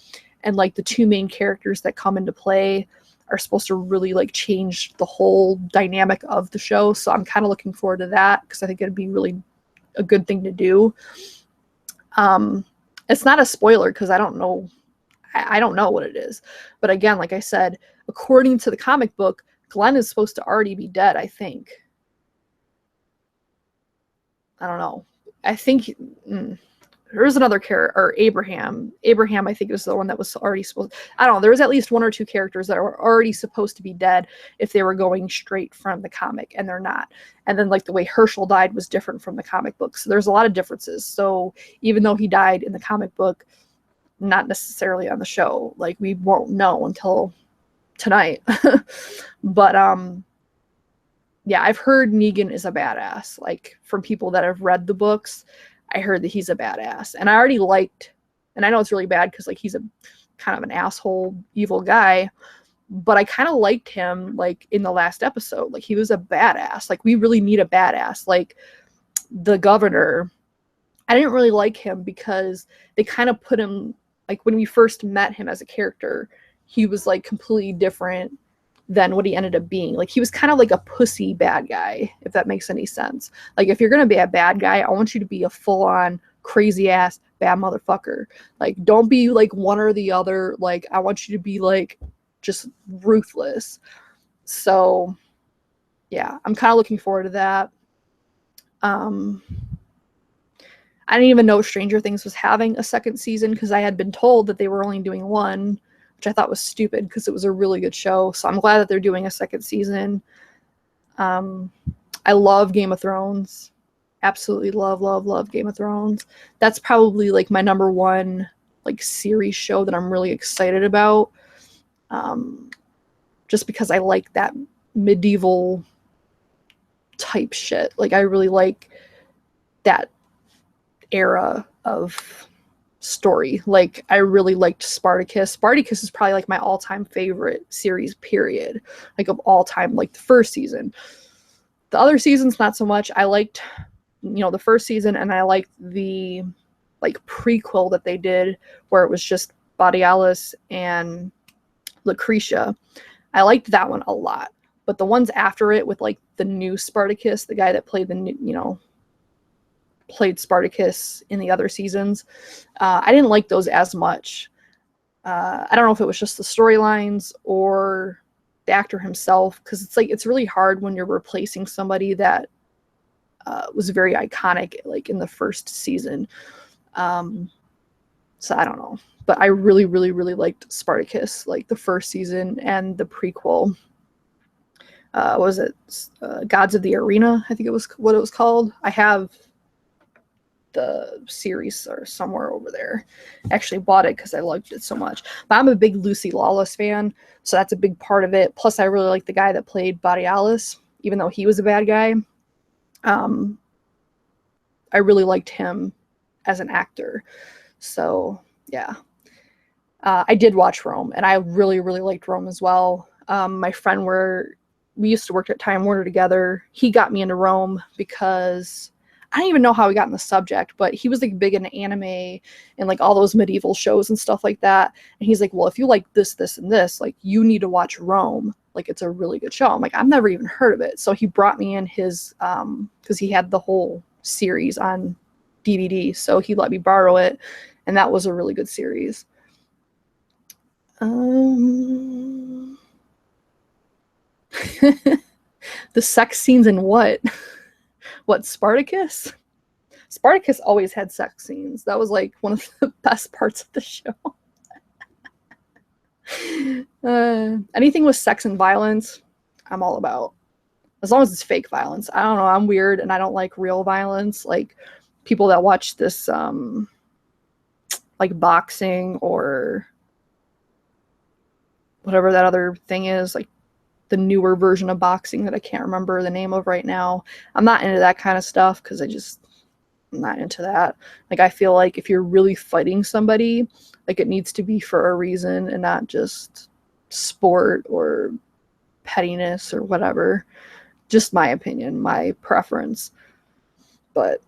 And like the two main characters that come into play are supposed to really like change the whole dynamic of the show. So I'm kind of looking forward to that, because I think it'd be really a good thing to do. It's not a spoiler because I don't know what it is. But again, like I said, according to the comic book, Glenn is supposed to already be dead, I think. I don't know. I think there's another character, or Abraham. Abraham, I think, was the one that was already supposed. I don't know. There was at least one or two characters that were already supposed to be dead if they were going straight from the comic, and they're not. And then like the way Herschel died was different from the comic book. So there's a lot of differences. So even though he died in the comic book, not necessarily on the show, like we won't know until tonight. But yeah, I've heard Negan is a badass. Like, from people that have read the books, I heard that he's a badass. And I already liked, and I know it's really bad because like he's a kind of an asshole, evil guy, but I kind of liked him like in the last episode. Like, he was a badass. Like, we really need a badass. Like, the governor, I didn't really like him because they kind of put him, like, when we first met him as a character, he was like completely different than what he ended up being. Like, he was kind of like a pussy bad guy, if that makes any sense. Like, if you're gonna be a bad guy, I want you to be a full-on crazy ass bad motherfucker. Like, don't be like one or the other. Like, I want you to be like just ruthless. So yeah, I'm kind of looking forward to that. I didn't even know Stranger Things was having a second season, because I had been told that they were only doing one, which I thought was stupid because it was a really good show. So I'm glad that they're doing a second season. I love Game of Thrones. Absolutely love Game of Thrones. That's probably like my number one like series show that I'm really excited about. Just because I like that medieval type shit. Like, I really like that era of story. Like, I really liked Spartacus. Spartacus is probably like my all-time favorite series, period. Like, of all time, like the first season. The other seasons, not so much. I liked the first season, and I liked the like prequel that they did where it was just Borealis and Lucretia. I liked that one a lot. But the ones after it with like the new Spartacus, the guy that played the new, played Spartacus in the other seasons, I didn't like those as much. I don't know if it was just the storylines or the actor himself, because it's really hard when you're replacing somebody that was very iconic like in the first season. So I don't know, but I really, really, really liked Spartacus, like the first season and the prequel. What was it? Gods of the Arena, I think it was what it was called. I have the series or somewhere over there. I actually bought it because I liked it so much. But I'm a big Lucy Lawless fan, so that's a big part of it. Plus, I really like the guy that played Borealis, even though he was a bad guy. I really liked him as an actor. So yeah, I did watch Rome, and I really, really liked Rome as well. My friend we used to work at Time Warner together. He got me into Rome because I don't even know how we got in the subject, but he was like big into anime and like all those medieval shows and stuff like that. And he's like, well, if you like this, this, and this, like you need to watch Rome. Like it's a really good show. I'm like, I've never even heard of it. So he brought me in his, because he had the whole series on DVD. So he let me borrow it. And that was a really good series. The sex scenes in what? What, Spartacus? Spartacus always had sex scenes. That was like one of the best parts of the show. Anything with sex and violence, I'm all about. As long as it's fake violence. I don't know, I'm weird and I don't like real violence. Like people that watch this like boxing or whatever that other thing is, like the newer version of boxing that I can't remember the name of right now. I'm not into that kind of stuff because I'm not into that. Like I feel like if you're really fighting somebody, like it needs to be for a reason and not just sport or pettiness or whatever. Just my opinion, my preference. But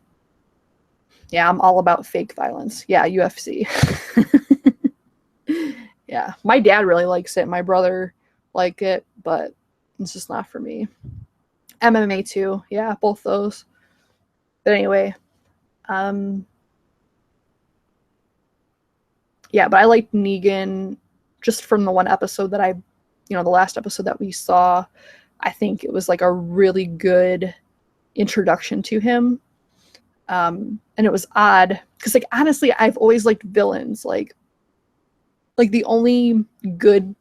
yeah, I'm all about fake violence. Yeah, UFC. Yeah, my dad really likes it. My brother like it, but it's just not for me. MMA too. Yeah, both those. But anyway, yeah, but I liked Negan just from the one episode that the last episode that we saw. I think it was like a really good introduction to him. And it was odd because like honestly, I've always liked villains. Like the only good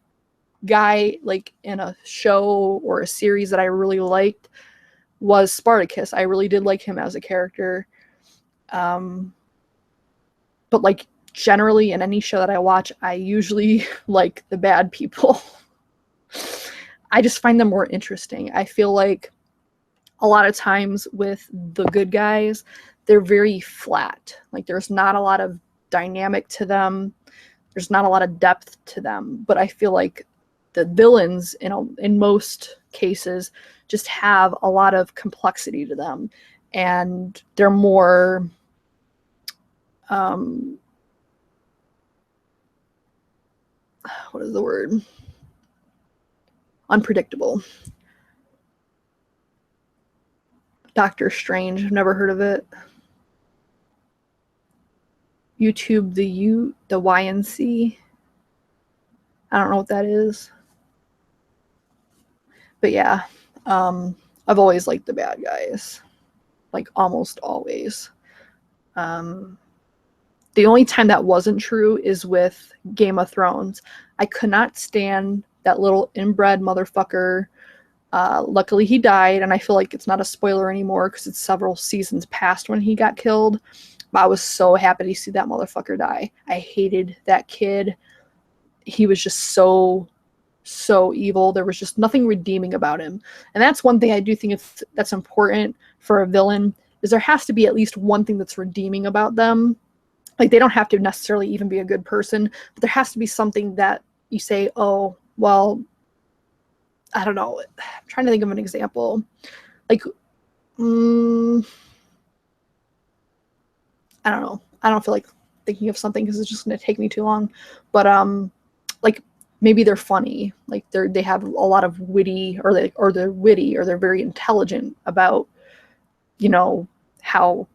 guy like in a show or a series that I really liked was Spartacus. I really did like him as a character. But like generally in any show that I watch, I usually like the bad people. I just find them more interesting. I feel like a lot of times with the good guys, they're very flat. Like there's not a lot of dynamic to them. There's not a lot of depth to them. But I feel like the villains, in most cases, just have a lot of complexity to them. And they're more what is the word? Unpredictable. Doctor Strange. I've never heard of it. YouTube the YNC. I don't know what that is. But yeah, I've always liked the bad guys. Like almost always. The only time that wasn't true is with Game of Thrones. I could not stand that little inbred motherfucker. Luckily he died, and I feel like it's not a spoiler anymore because it's several seasons past when he got killed. But I was so happy to see that motherfucker die. I hated that kid. He was just so evil. There was just nothing redeeming about him. And that's one thing I do think that's important for a villain, is there has to be at least one thing that's redeeming about them. Like they don't have to necessarily even be a good person, but there has to be something that you say, oh, well, I don't know. I'm trying to think of an example. Like, I don't know. I don't feel like thinking of something because it's just going to take me too long. But like maybe they're funny, like they have a lot of witty, or they're witty, or they're very intelligent about, you know, how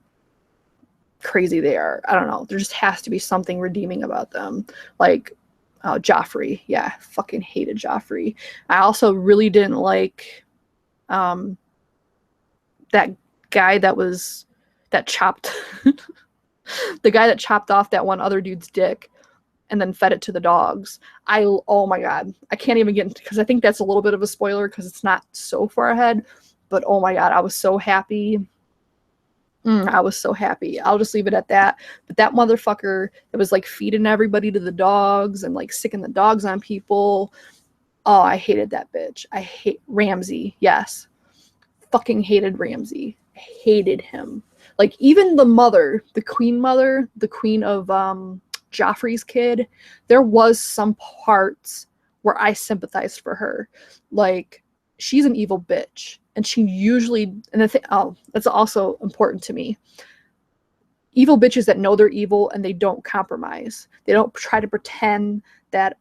crazy they are. I don't know. There just has to be something redeeming about them. Like Joffrey. Yeah, fucking hated Joffrey. I also really didn't like that guy that chopped the guy that chopped off that one other dude's dick and then fed it to the dogs. Oh my god, I can't even get into, because I think that's a little bit of a spoiler because it's not so far ahead, but oh my god, I was so happy. I was so happy. I'll just leave it at that. But that motherfucker that was like feeding everybody to the dogs and like sicking the dogs on people. Oh, I hated that bitch. I hate Ramsay. Yes. Fucking hated Ramsay. I hated him. Like even the mother, the queen of Joffrey's kid, there was some parts where I sympathized for her. Like, she's an evil bitch. And she usually, and that's also important to me. Evil bitches that know they're evil and they don't compromise. They don't try to pretend that,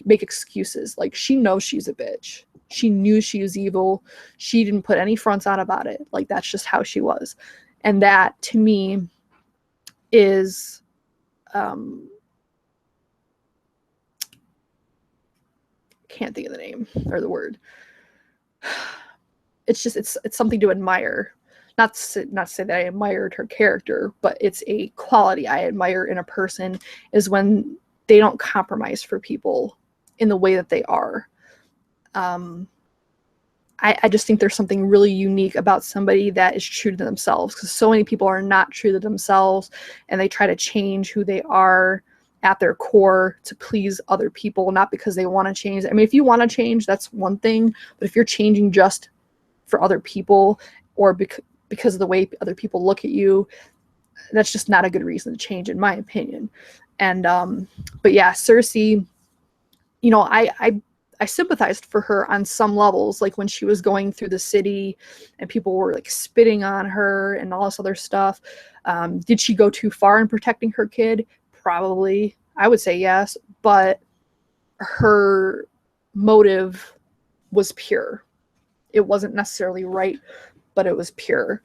make excuses. Like, she knows she's a bitch. She knew she was evil. She didn't put any fronts on about it. Like, that's just how she was. And that, to me, is can't think of the name or the word. It's just it's something to admire. Not to say that I admired her character, but it's a quality I admire in a person, is when they don't compromise for people in the way that they are. I just think there's something really unique about somebody that is true to themselves, because so many people are not true to themselves and they try to change who they are at their core to please other people, not because they want to change. I mean, if you want to change, that's one thing, but if you're changing just for other people or because of the way other people look at you, that's just not a good reason to change, in my opinion. And but yeah, Cersei, you know, I sympathized for her on some levels, like when she was going through the city and people were like spitting on her and all this other stuff. Did she go too far in protecting her kid? Probably. I would say yes, but her motive was pure. It wasn't necessarily right, but it was pure.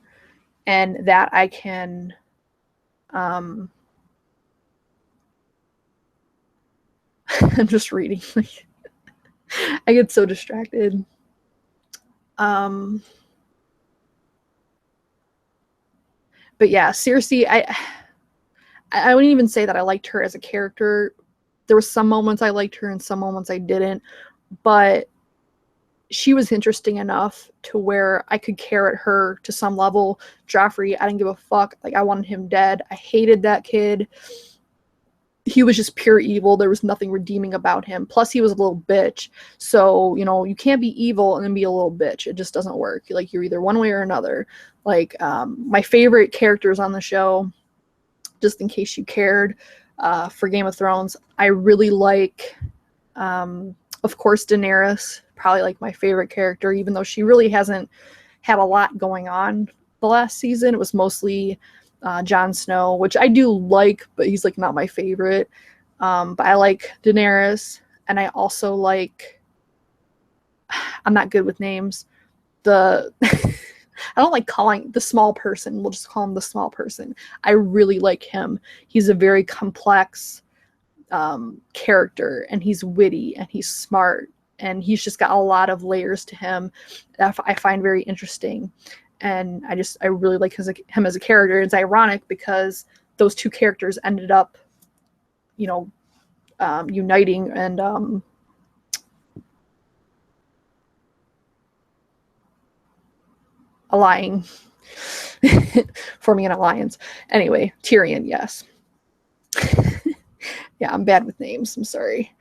And that I can I'm just reading. I get so distracted. But yeah, Cersei, I wouldn't even say that I liked her as a character. There were some moments I liked her and some moments I didn't, but she was interesting enough to where I could care at her to some level. Joffrey, I didn't give a fuck. Like, I wanted him dead. I hated that kid. He was just pure evil. There was nothing redeeming about him. Plus, he was a little bitch. So, you know, you can't be evil and then be a little bitch. It just doesn't work. Like, you're either one way or another. Like, my favorite characters on the show, just in case you cared, for Game of Thrones, I really like, of course, Daenerys. Probably like my favorite character, even though she really hasn't had a lot going on the last season. It was mostly Jon Snow, which I do like, but he's like not my favorite. But I like Daenerys, and I also like, I'm not good with names. I don't like calling the small person. We'll just call him the small person. I really like him. He's a very complex character, and he's witty and he's smart, and he's just got a lot of layers to him that I find very interesting. And I really like him as a character. It's ironic because those two characters ended up, you know, uniting and allying, forming an alliance. Anyway, Tyrion, yes. Yeah, I'm bad with names. I'm sorry.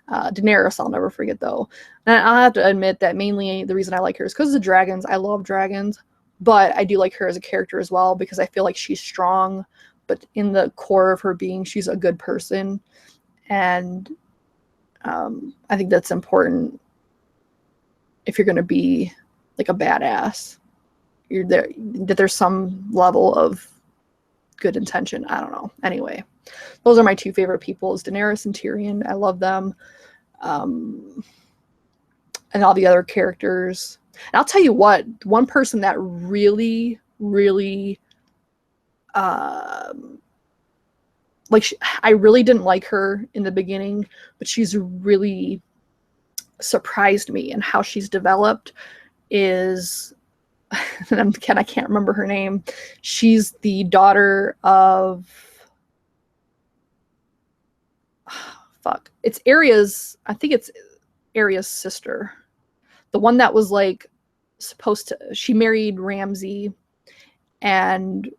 Daenerys, I'll never forget, though. And I'll have to admit that mainly the reason I like her is because of the dragons. I love dragons. But I do like her as a character as well, because I feel like she's strong, but in the core of her being, she's a good person. And I think that's important if you're going to be like a badass. you're there, that there's some level of good intention. I don't know. Anyway, those are my two favorite people, is Daenerys and Tyrion. I love them. And all the other characters. And I'll tell you what, one person that really, really, like, I really didn't like her in the beginning, but she's really surprised me in how she's developed is, and I can't remember her name. She's the daughter of, fuck, it's Arya's, I think it's Arya's sister. The one that was like supposed to, she married Ramsay, and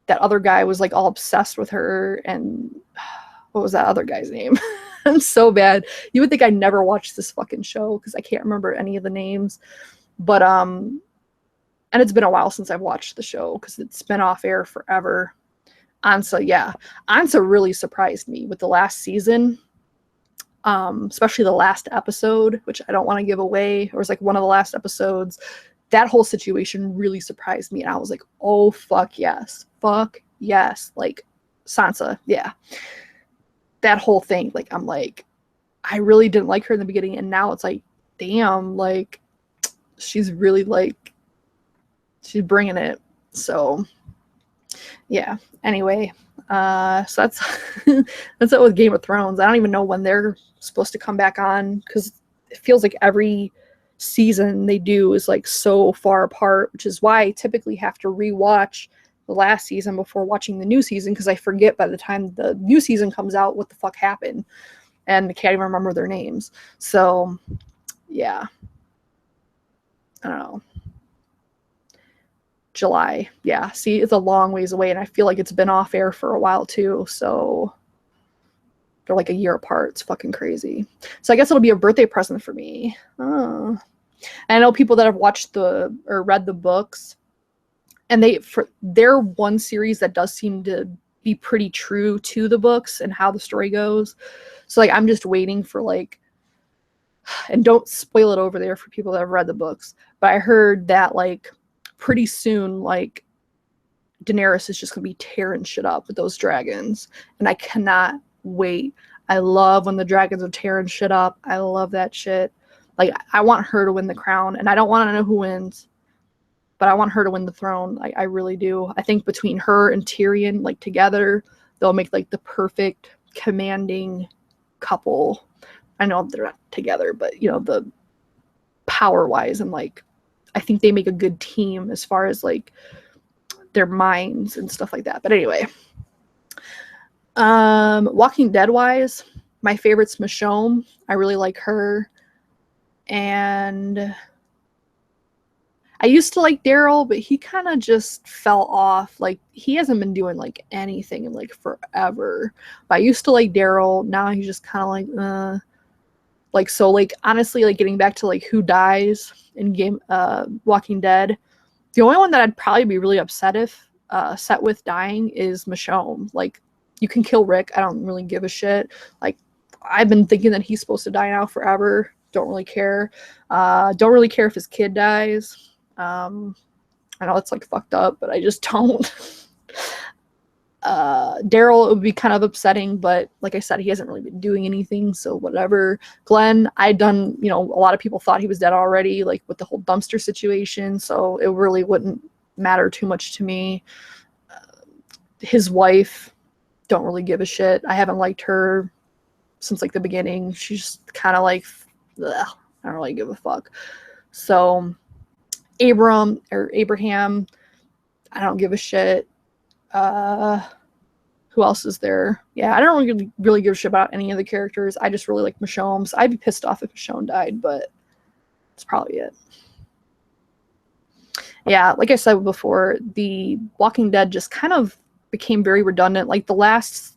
that other guy was like all obsessed with her. And what was that other guy's name? I'm so bad. You would think I never watched this fucking show because I can't remember any of the names. But and it's been a while since I've watched the show because it's been off air forever. Ansa, yeah. Ansa really surprised me with the last season. Especially the last episode, which I don't want to give away, or was like one of the last episodes. That whole situation really surprised me, and I was like, oh fuck yes, like Sansa, yeah. That whole thing, like, I'm like, I really didn't like her in the beginning, and now it's like, damn, like, she's really like, she's bringing it. So yeah, anyway, so that's that's it with Game of Thrones. I don't even know when they're supposed to come back on, because it feels like every season they do is like so far apart, which is why I typically have to rewatch the last season before watching the new season, because I forget by the time the new season comes out what the fuck happened, and I can't even remember their names. So yeah, I don't know. July, yeah, see, it's a long ways away, and I feel like it's been off air for a while too, so they're like a year apart. It's fucking crazy. So I guess it'll be a birthday present for me. Oh. And I know people that have watched or read the books, and they're one series that does seem to be pretty true to the books and how the story goes. So like, I'm just waiting for like, and don't spoil it over there for people that have read the books, but I heard that like pretty soon, like, Daenerys is just gonna be tearing shit up with those dragons, and I cannot wait. I love when the dragons are tearing shit up. I love that shit. Like, I want her to win the crown, and I don't want to know who wins, but I want her to win the throne. I really do. I think between her and Tyrion, like, together, they'll make like the perfect commanding couple. I know they're not together, but you know, the power wise, and like, I think they make a good team as far as like their minds and stuff like that. But anyway, Walking Dead wise, my favorite's Michonne. I really like her. And I used to like Daryl, but he kind of just fell off. Like, he hasn't been doing like anything in like forever. But I used to like Daryl. Now he's just kind of like, so like, honestly, like, getting back to like who dies in Walking Dead, the only one that I'd probably be really upset with dying is Michonne. Like, you can kill Rick, I don't really give a shit. Like, I've been thinking that he's supposed to die now forever. Don't really care. Don't really care if his kid dies. I know it's like fucked up, but I just don't. Daryl, it would be kind of upsetting, but like I said, he hasn't really been doing anything, so whatever. Glenn, a lot of people thought he was dead already, like with the whole dumpster situation, so it really wouldn't matter too much to me. His wife, don't really give a shit. I haven't liked her since like the beginning. She's just kind of like, ugh, I don't really give a fuck. So Abraham, I don't give a shit. Who else is there? Yeah, I don't really give a shit about any of the characters. I just really like Michonne. So I'd be pissed off if Michonne died, but that's probably it. Yeah, like I said before, the Walking Dead just kind of became very redundant. Like, the last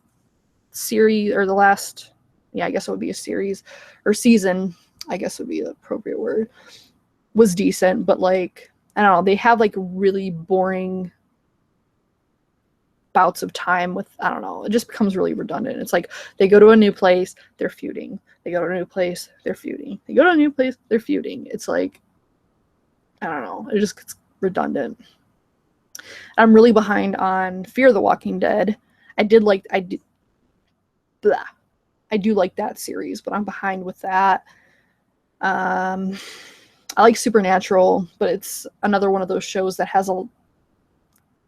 series, or I guess it would be a series, or season, I guess would be the appropriate word, was decent, but like, I don't know, they have like really boring bouts of time with, I don't know, it just becomes really redundant. It's like, they go to a new place, they're feuding. They go to a new place, they're feuding. They go to a new place, they're feuding. It's like, I don't know, it just gets redundant. I'm really behind on Fear the Walking Dead. I do like that series, but I'm behind with that. I like Supernatural, but it's another one of those shows that has a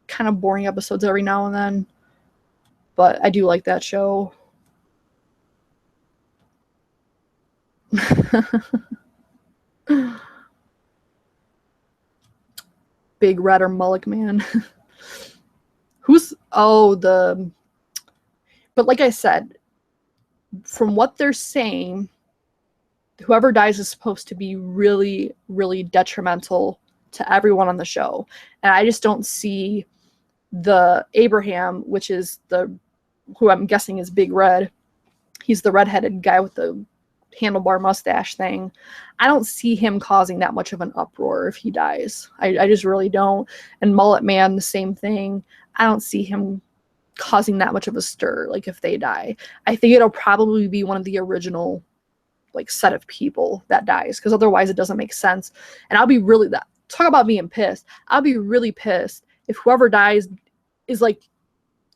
kind of boring episodes every now and then. But I do like that show. Big Red or Mullick Man. But like I said, from what they're saying, whoever dies is supposed to be really, really detrimental to everyone on the show. And I just don't see the Abraham, which is who I'm guessing is Big Red. He's the redheaded guy with the handlebar mustache thing. I don't see him causing that much of an uproar if he dies. I just really don't. And Mullet Man, the same thing. I don't see him causing that much of a stir, like if they die. I think it'll probably be one of the original like set of people that dies, because otherwise it doesn't make sense. And I'll be really talk about being pissed. I'll be really pissed if whoever dies is like,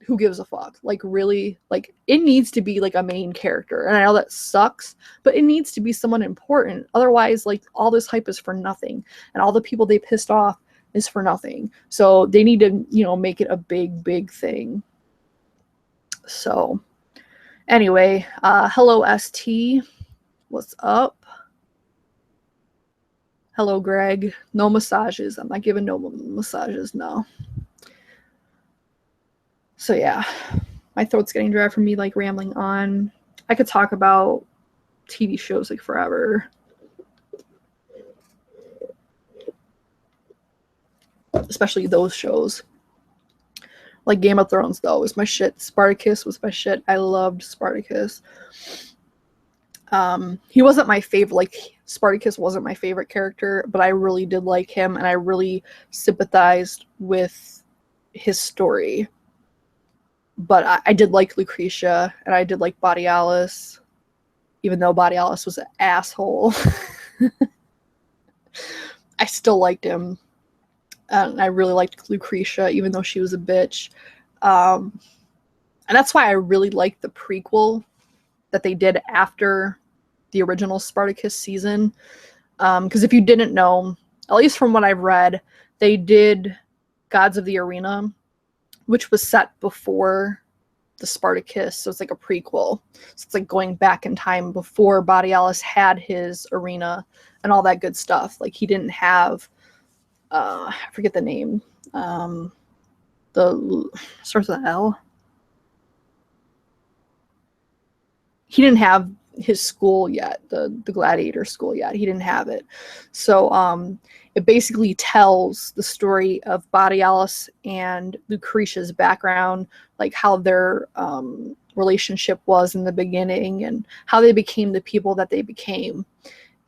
who gives a fuck? Like, really? Like, it needs to be like a main character. And I know that sucks, but it needs to be someone important. Otherwise, like, all this hype is for nothing. And all the people they pissed off is for nothing. So they need to, make it a big, big thing. So anyway, hello ST. What's up? Hello Greg. No massages. I'm not giving no massages, no. So yeah, my throat's getting dry from me like rambling on. I could talk about TV shows like forever. Especially those shows. Like Game of Thrones though was my shit. Spartacus was my shit. I loved Spartacus. He wasn't my favorite, like Spartacus wasn't my favorite character, but I really did like him and I really sympathized with his story. But I did like Lucretia, and I did like Borealis, even though Borealis was an asshole. I still liked him. And I really liked Lucretia, even though she was a bitch. And that's why I really liked the prequel that they did after the original Spartacus season. Because if you didn't know, at least from what I've read, they did Gods of the Arena, which was set before the Spartacus, so it's like a prequel. So it's like going back in time before Borealis had his arena and all that good stuff. Like he didn't have, I forget the name, the starts with an L. He didn't have his school yet, the gladiator school yet. He didn't have it. So it basically tells the story of Borealis and Lucretia's background, like how their relationship was in the beginning and how they became the people that they became,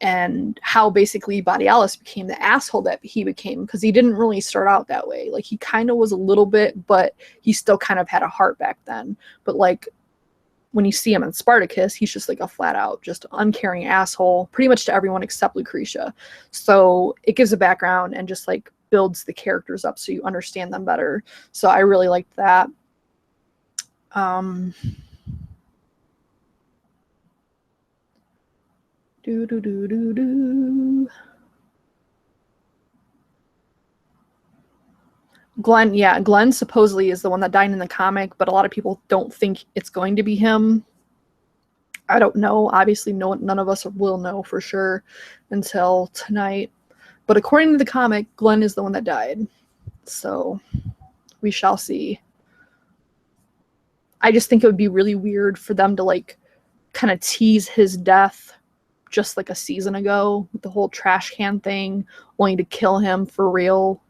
and how basically Borealis became the asshole that he became, because he didn't really start out that way. Like he kind of was a little bit, but he still kind of had a heart back then. But like when you see him in Spartacus, he's just like a flat out, just uncaring asshole, pretty much to everyone except Lucretia. So it gives a background and just like builds the characters up so you understand them better. So I really liked that. Glenn supposedly is the one that died in the comic, but a lot of people don't think it's going to be him. I don't know. Obviously, none of us will know for sure until tonight. But according to the comic, Glenn is the one that died. So we shall see. I just think it would be really weird for them to like kind of tease his death just like a season ago with the whole trash can thing, only to kill him for real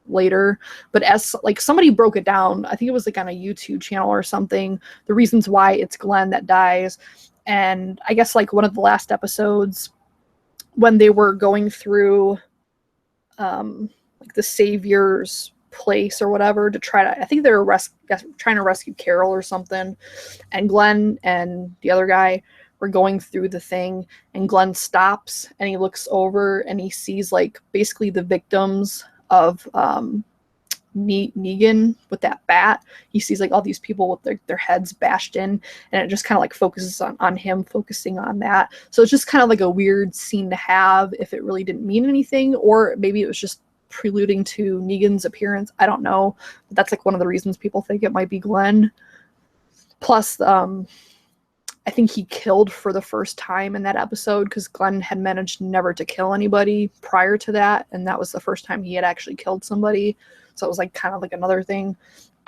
later. But as like somebody broke it down, I think it was like on a YouTube channel or something, the reasons why it's Glenn that dies. And I guess like one of the last episodes when they were going through like the Savior's place or whatever to try to, I think they were trying to rescue Carol or something, and Glenn and the other guy were going through the thing, and Glenn stops and he looks over and he sees like basically the victims of Negan with that bat. He sees like all these people with their heads bashed in, and it just kind of like focuses on him focusing on that. So it's just kind of like a weird scene to have if it really didn't mean anything, or maybe it was just preluding to Negan's appearance. I don't know. But that's like one of the reasons people think it might be Glenn. Plus, I think he killed for the first time in that episode because Glenn had managed never to kill anybody prior to that, and that was the first time he had actually killed somebody. So it was like kind of like another thing.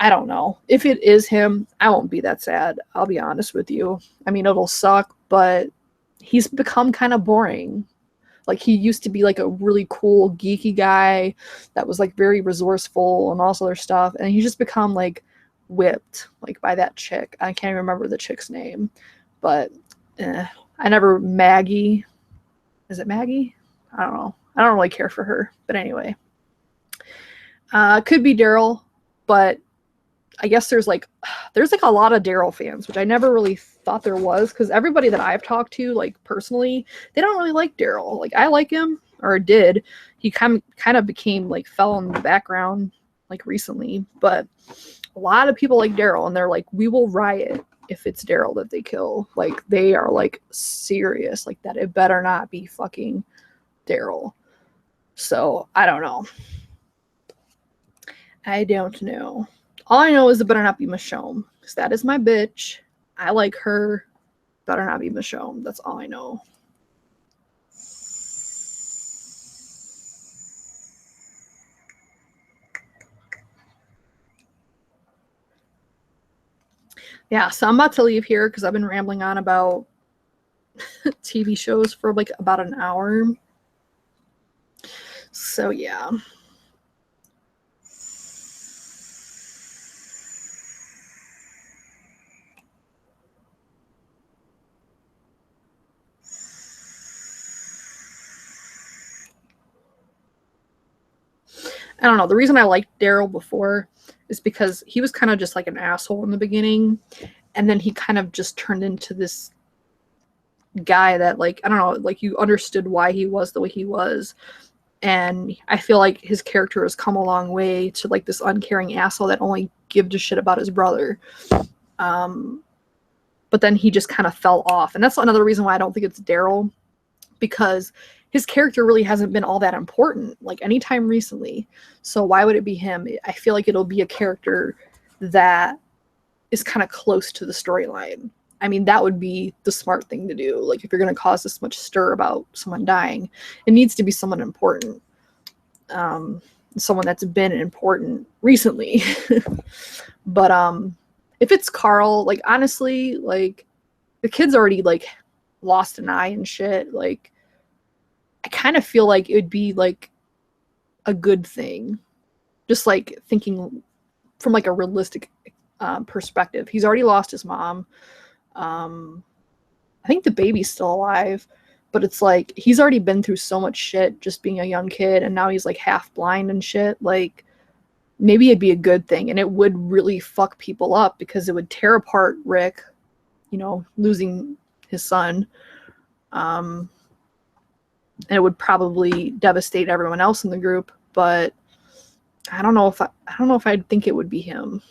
I don't know. If it is him, I won't be that sad. I'll be honest with you. I mean, it'll suck, but he's become kind of boring. Like, he used to be like a really cool, geeky guy that was like very resourceful and all this other stuff, and he's just become like whipped like by that chick. I can't even remember the chick's name. But I never, Maggie. Is it Maggie? I don't know. I don't really care for her. But anyway. Could be Daryl. But I guess there's like a lot of Daryl fans, which I never really thought there was. Because everybody that I've talked to, like personally, they don't really like Daryl. Like, I like him. Or did. He kind of became like fell in the background like recently. But a lot of people like Daryl. And they're like, we will riot if it's Daryl that they kill. Like, they are like serious like that. It better not be fucking Daryl. So I don't know. All I know is it better not be Michonne, because that is my bitch. I like her. Better not be Michonne. That's all I know. Yeah, so I'm about to leave here because I've been rambling on about TV shows for like about an hour. So yeah. I don't know. The reason I liked Daryl before is because he was kind of just like an asshole in the beginning. And then he kind of just turned into this guy that, like, I don't know, like, you understood why he was the way he was. And I feel like his character has come a long way to like this uncaring asshole that only gives a shit about his brother. But then he just kind of fell off. And that's another reason why I don't think it's Daryl, because his character really hasn't been all that important, like, anytime recently. So why would it be him? I feel like it'll be a character that is kind of close to the storyline. I mean, that would be the smart thing to do. Like, if you're going to cause this much stir about someone dying, it needs to be someone important. Someone that's been important recently. But if it's Carl, like, honestly, like, the kid's already, like, lost an eye and shit. Like, I kind of feel like it would be, like, a good thing. Just, like, thinking from, like, a realistic perspective. He's already lost his mom. I think the baby's still alive, but it's like, he's already been through so much shit just being a young kid, and now he's, like, half blind and shit. Like, maybe it'd be a good thing, and it would really fuck people up, because it would tear apart Rick, you know, losing his son. And it would probably devastate everyone else in the group, but I don't know if I'd think it would be him.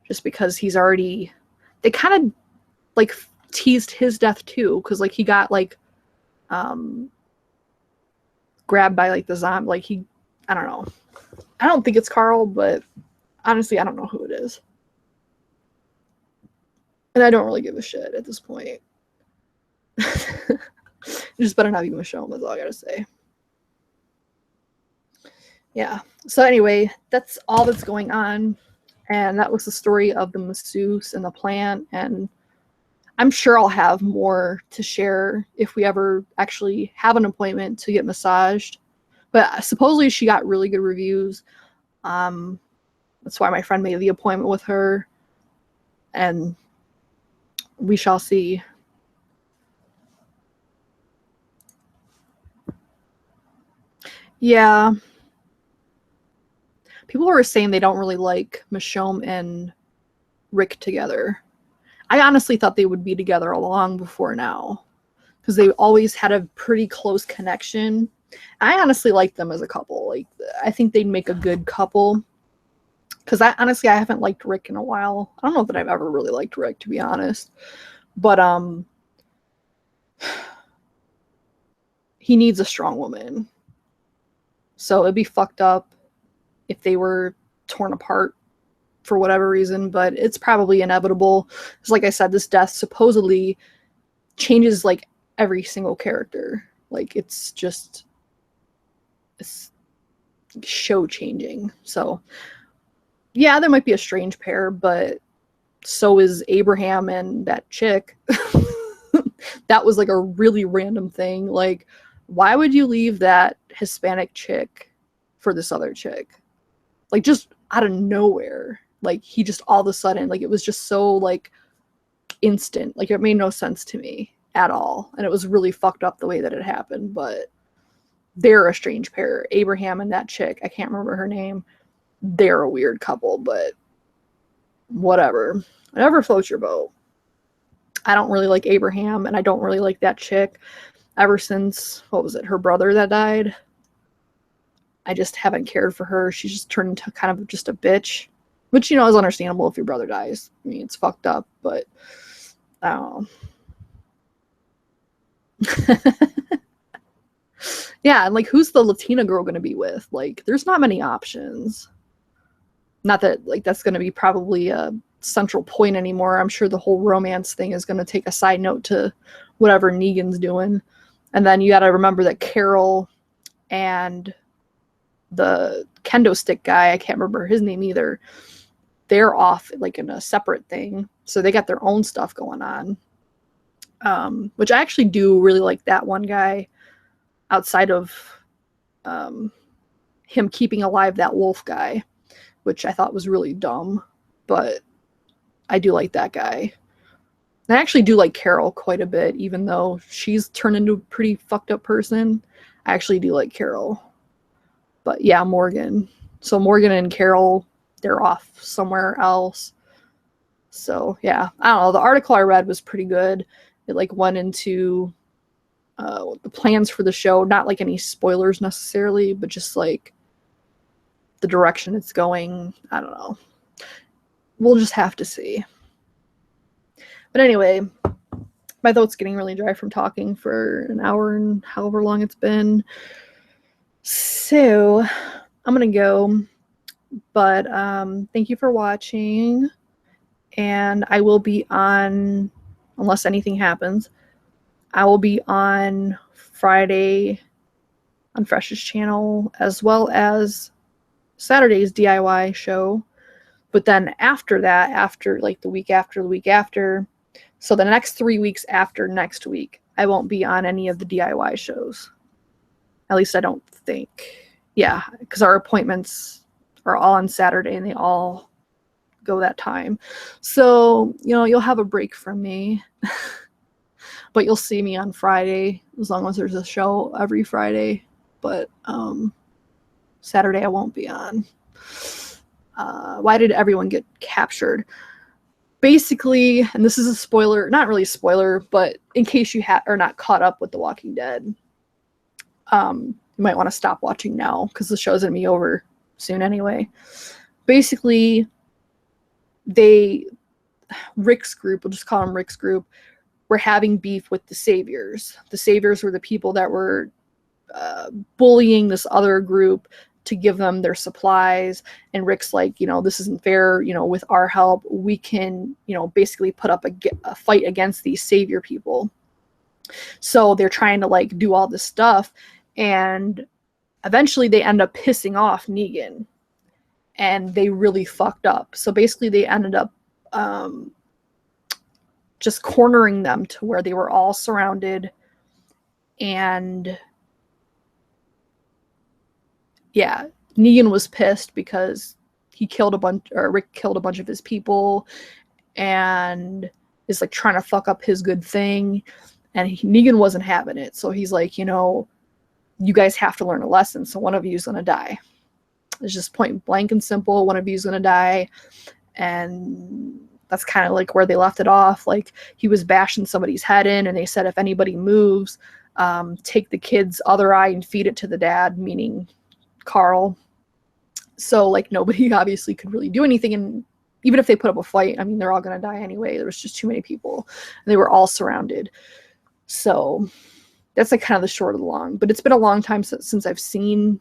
Just because he's already, they kind of like teased his death too, because like he got like grabbed by like the zombie, like I don't know. I don't think it's Carl, but honestly I don't know who it is. And I don't really give a shit at this point. You just better not be Michonne, that's all I gotta say. Yeah, so anyway, that's all that's going on. And that was the story of the masseuse and the plant. And I'm sure I'll have more to share if we ever actually have an appointment to get massaged. But supposedly she got really good reviews. That's why my friend made the appointment with her. And we shall see. Yeah. People were saying they don't really like Michonne and Rick together. I honestly thought they would be together long before now, because they always had a pretty close connection. I honestly like them as a couple. Like, I think they'd make a good couple. Because I haven't liked Rick in a while. I don't know that I've ever really liked Rick, to be honest. But he needs a strong woman. So it'd be fucked up if they were torn apart for whatever reason, but it's probably inevitable. Because like I said, this death supposedly changes like every single character. Like, it's show changing. So yeah, there might be a strange pair, but so is Abraham and that chick. That was like a really random thing. Like, why would you leave that Hispanic chick for this other chick? Like, just out of nowhere. Like, he just all of a sudden, like, it was just so like instant. Like, it made no sense to me at all. And it was really fucked up the way that it happened. But they're a strange pair. Abraham and that chick, I can't remember her name. They're a weird couple, but whatever. Whatever floats your boat. I don't really like Abraham, and I don't really like that chick ever since, what was it, her brother that died? I just haven't cared for her. She's just turned into kind of just a bitch, which, you know, is understandable if your brother dies. I mean, it's fucked up, but I don't know. Yeah, and like, who's the Latina girl going to be with? Like, there's not many options. Not that, like, that's going to be probably a central point anymore. I'm sure the whole romance thing is going to take a side note to whatever Negan's doing. And then you got to remember that Carol and the kendo stick guy, I can't remember his name either, they're off like in a separate thing. So they got their own stuff going on. Which I actually do really like that one guy, outside of him keeping alive that wolf guy, which I thought was really dumb, but I do like that guy. I actually do like Carol quite a bit, even though she's turned into a pretty fucked up person. I actually do like Carol. But yeah, Morgan. So Morgan and Carol, they're off somewhere else. So yeah, I don't know. The article I read was pretty good. It like went into the plans for the show, not like any spoilers necessarily, but just like the direction it's going. I don't know. We'll just have to see. But anyway, my throat's getting really dry from talking for an hour and however long it's been. So I'm gonna go. But thank you for watching. And I will be on, unless anything happens, I will be on Friday on Fresh's channel, as well as Saturday's DIY show. But then after that, after like the week after, so the next 3 weeks after next week, I won't be on any of the DIY shows. At least I don't think. Yeah, because our appointments are all on Saturday and they all go that time. So, you know, you'll have a break from me. But you'll see me on Friday, as long as there's a show every Friday. But Saturday I won't be on. Why did everyone get captured? Basically, and this is a spoiler, not really a spoiler, but in case you are not caught up with The Walking Dead, you might want to stop watching now, because the show's going to be over soon anyway. Basically, Rick's group, we'll just call them Rick's group, were having beef with the Saviors. The Saviors were the people that were bullying this other group to give them their supplies. And Rick's like, you know, this isn't fair. You know, with our help, we can, you know, basically put up a fight against these Savior people. So they're trying to like do all this stuff. And eventually they end up pissing off Negan. And they really fucked up. So basically they ended up just cornering them to where they were all surrounded. And yeah, Negan was pissed because Rick killed a bunch of his people and is like trying to fuck up his good thing. And Negan wasn't having it. So he's like, you know, you guys have to learn a lesson. So one of you is going to die. It's just point blank and simple. One of you is going to die. And that's kind of like where they left it off. Like, he was bashing somebody's head in, and they said if anybody moves, take the kid's other eye and feed it to the dad, meaning Carl. So like nobody obviously could really do anything, and even if they put up a fight, I mean, they're all going to die anyway. There was just too many people, and they were all surrounded. So that's like kind of the short of the long. But it's been a long time since I've seen,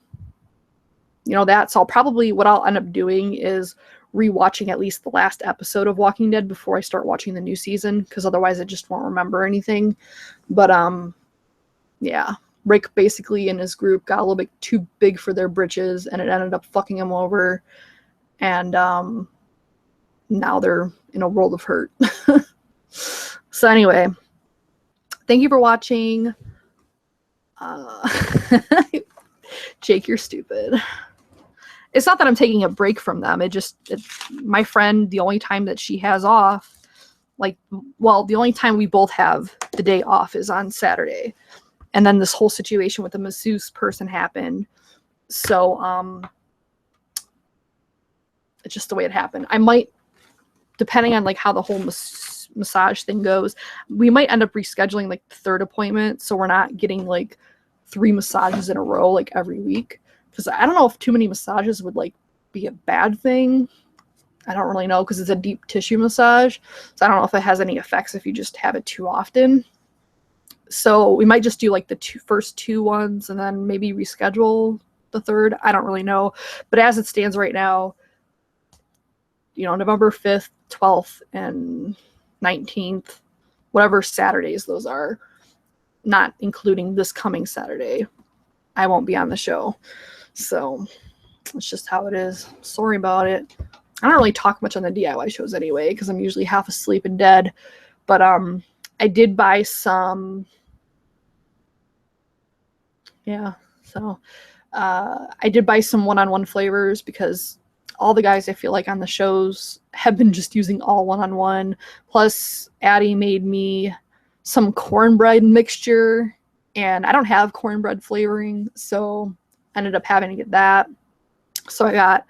you know, that. So what I'll end up doing is rewatching at least the last episode of Walking Dead before I start watching the new season, because otherwise I just won't remember anything. But yeah, Rick basically and his group got a little bit too big for their britches, and it ended up fucking him over. And now they're in a world of hurt. So anyway, thank you for watching. Jake, you're stupid. It's not that I'm taking a break from them. My friend, the only time that she has off, the only time we both have the day off is on Saturday. And then this whole situation with the masseuse person happened. So, it's just the way it happened. I might, depending on like how the whole massage thing goes, we might end up rescheduling like the third appointment. So we're not getting like 3 massages in a row, like every week. Because I don't know if too many massages would like be a bad thing. I don't really know, because it's a deep tissue massage. So I don't know if it has any effects if you just have it too often. So we might just do like the first 2 ones and then maybe reschedule the third. I don't really know. But as it stands right now, you know, November 5th, 12th, and 19th, whatever Saturdays those are, not including this coming Saturday, I won't be on the show. So it's just how it is. Sorry about it. I don't really talk much on the DIY shows anyway, because I'm usually half asleep and dead. But I did buy some. Yeah, so I did buy some one-on-one flavors, because all the guys I feel like on the shows have been just using all one-on-one. Plus, Addie made me some cornbread mixture, and I don't have cornbread flavoring, so I ended up having to get that. So I got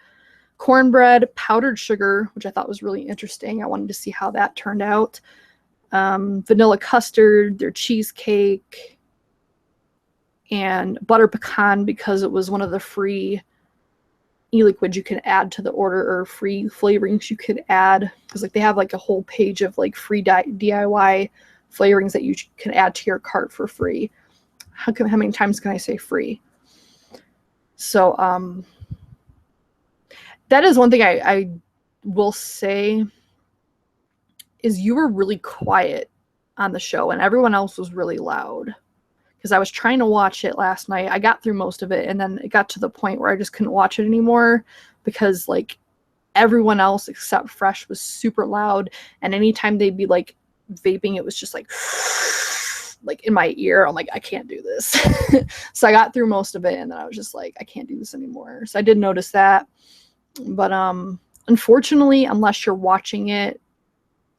cornbread, powdered sugar, which I thought was really interesting. I wanted to see how that turned out. Vanilla custard, their cheesecake, and butter pecan, because it was one of the free ELIQUID you can add to the order, or free flavorings you could add, because like they have like a whole page of like free DIY flavorings that you can add to your cart for free. How many times can I say free? So that is one thing I will say, is you were really quiet on the show and everyone else was really loud. Because I was trying to watch it last night. I got through most of it, and then it got to the point where I just couldn't watch it anymore, because like everyone else except Fresh was super loud, and anytime they'd be like vaping, it was just like in my ear. I'm like, I can't do this. So I got through most of it, and then I was just like, I can't do this anymore. So I did notice that. But unfortunately, unless you're watching it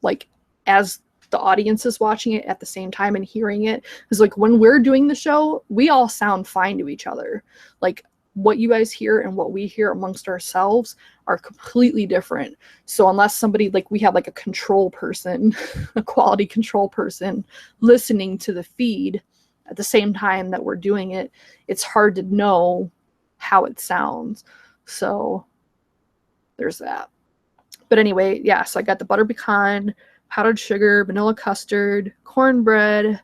like as the audience is watching it at the same time and hearing it, because like when we're doing the show, we all sound fine to each other. Like what you guys hear and what we hear amongst ourselves are completely different. So unless somebody, like we have like a control person, a quality control person listening to the feed at the same time that we're doing it, it's hard to know how it sounds. So there's that. But anyway, yeah, so I got the butter pecan, powdered sugar, vanilla custard, cornbread,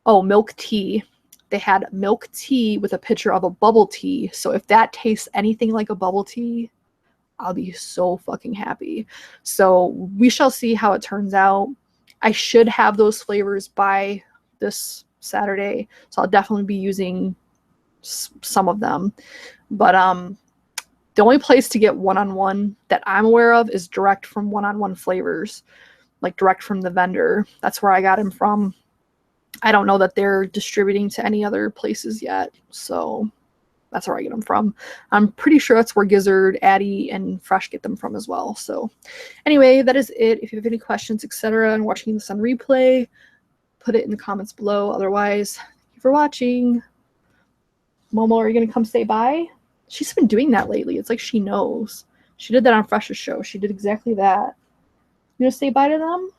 milk tea. They had milk tea with a picture of a bubble tea. So if that tastes anything like a bubble tea, I'll be so fucking happy. So we shall see how it turns out. I should have those flavors by this Saturday, so I'll definitely be using some of them. But the only place to get one-on-one that I'm aware of is direct from one-on-one flavors, like direct from the vendor. That's where I got him from. I don't know that they're distributing to any other places yet, so that's where I get them from. I'm pretty sure that's where Gizzard, Addie, and Fresh get them from as well. So anyway, that is it. If you have any questions, etc., and watching this on replay, put it in the comments below. Otherwise, thank you for watching. Momo, are you going to come say bye? She's been doing that lately. It's like she knows. She did that on Fresh's show. She did exactly that. You going to say bye to them?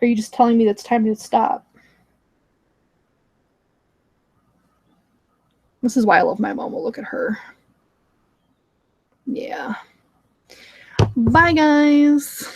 Or are you just telling me that it's time to stop? This is why I love my Momo. Look at her. Yeah. Bye, guys.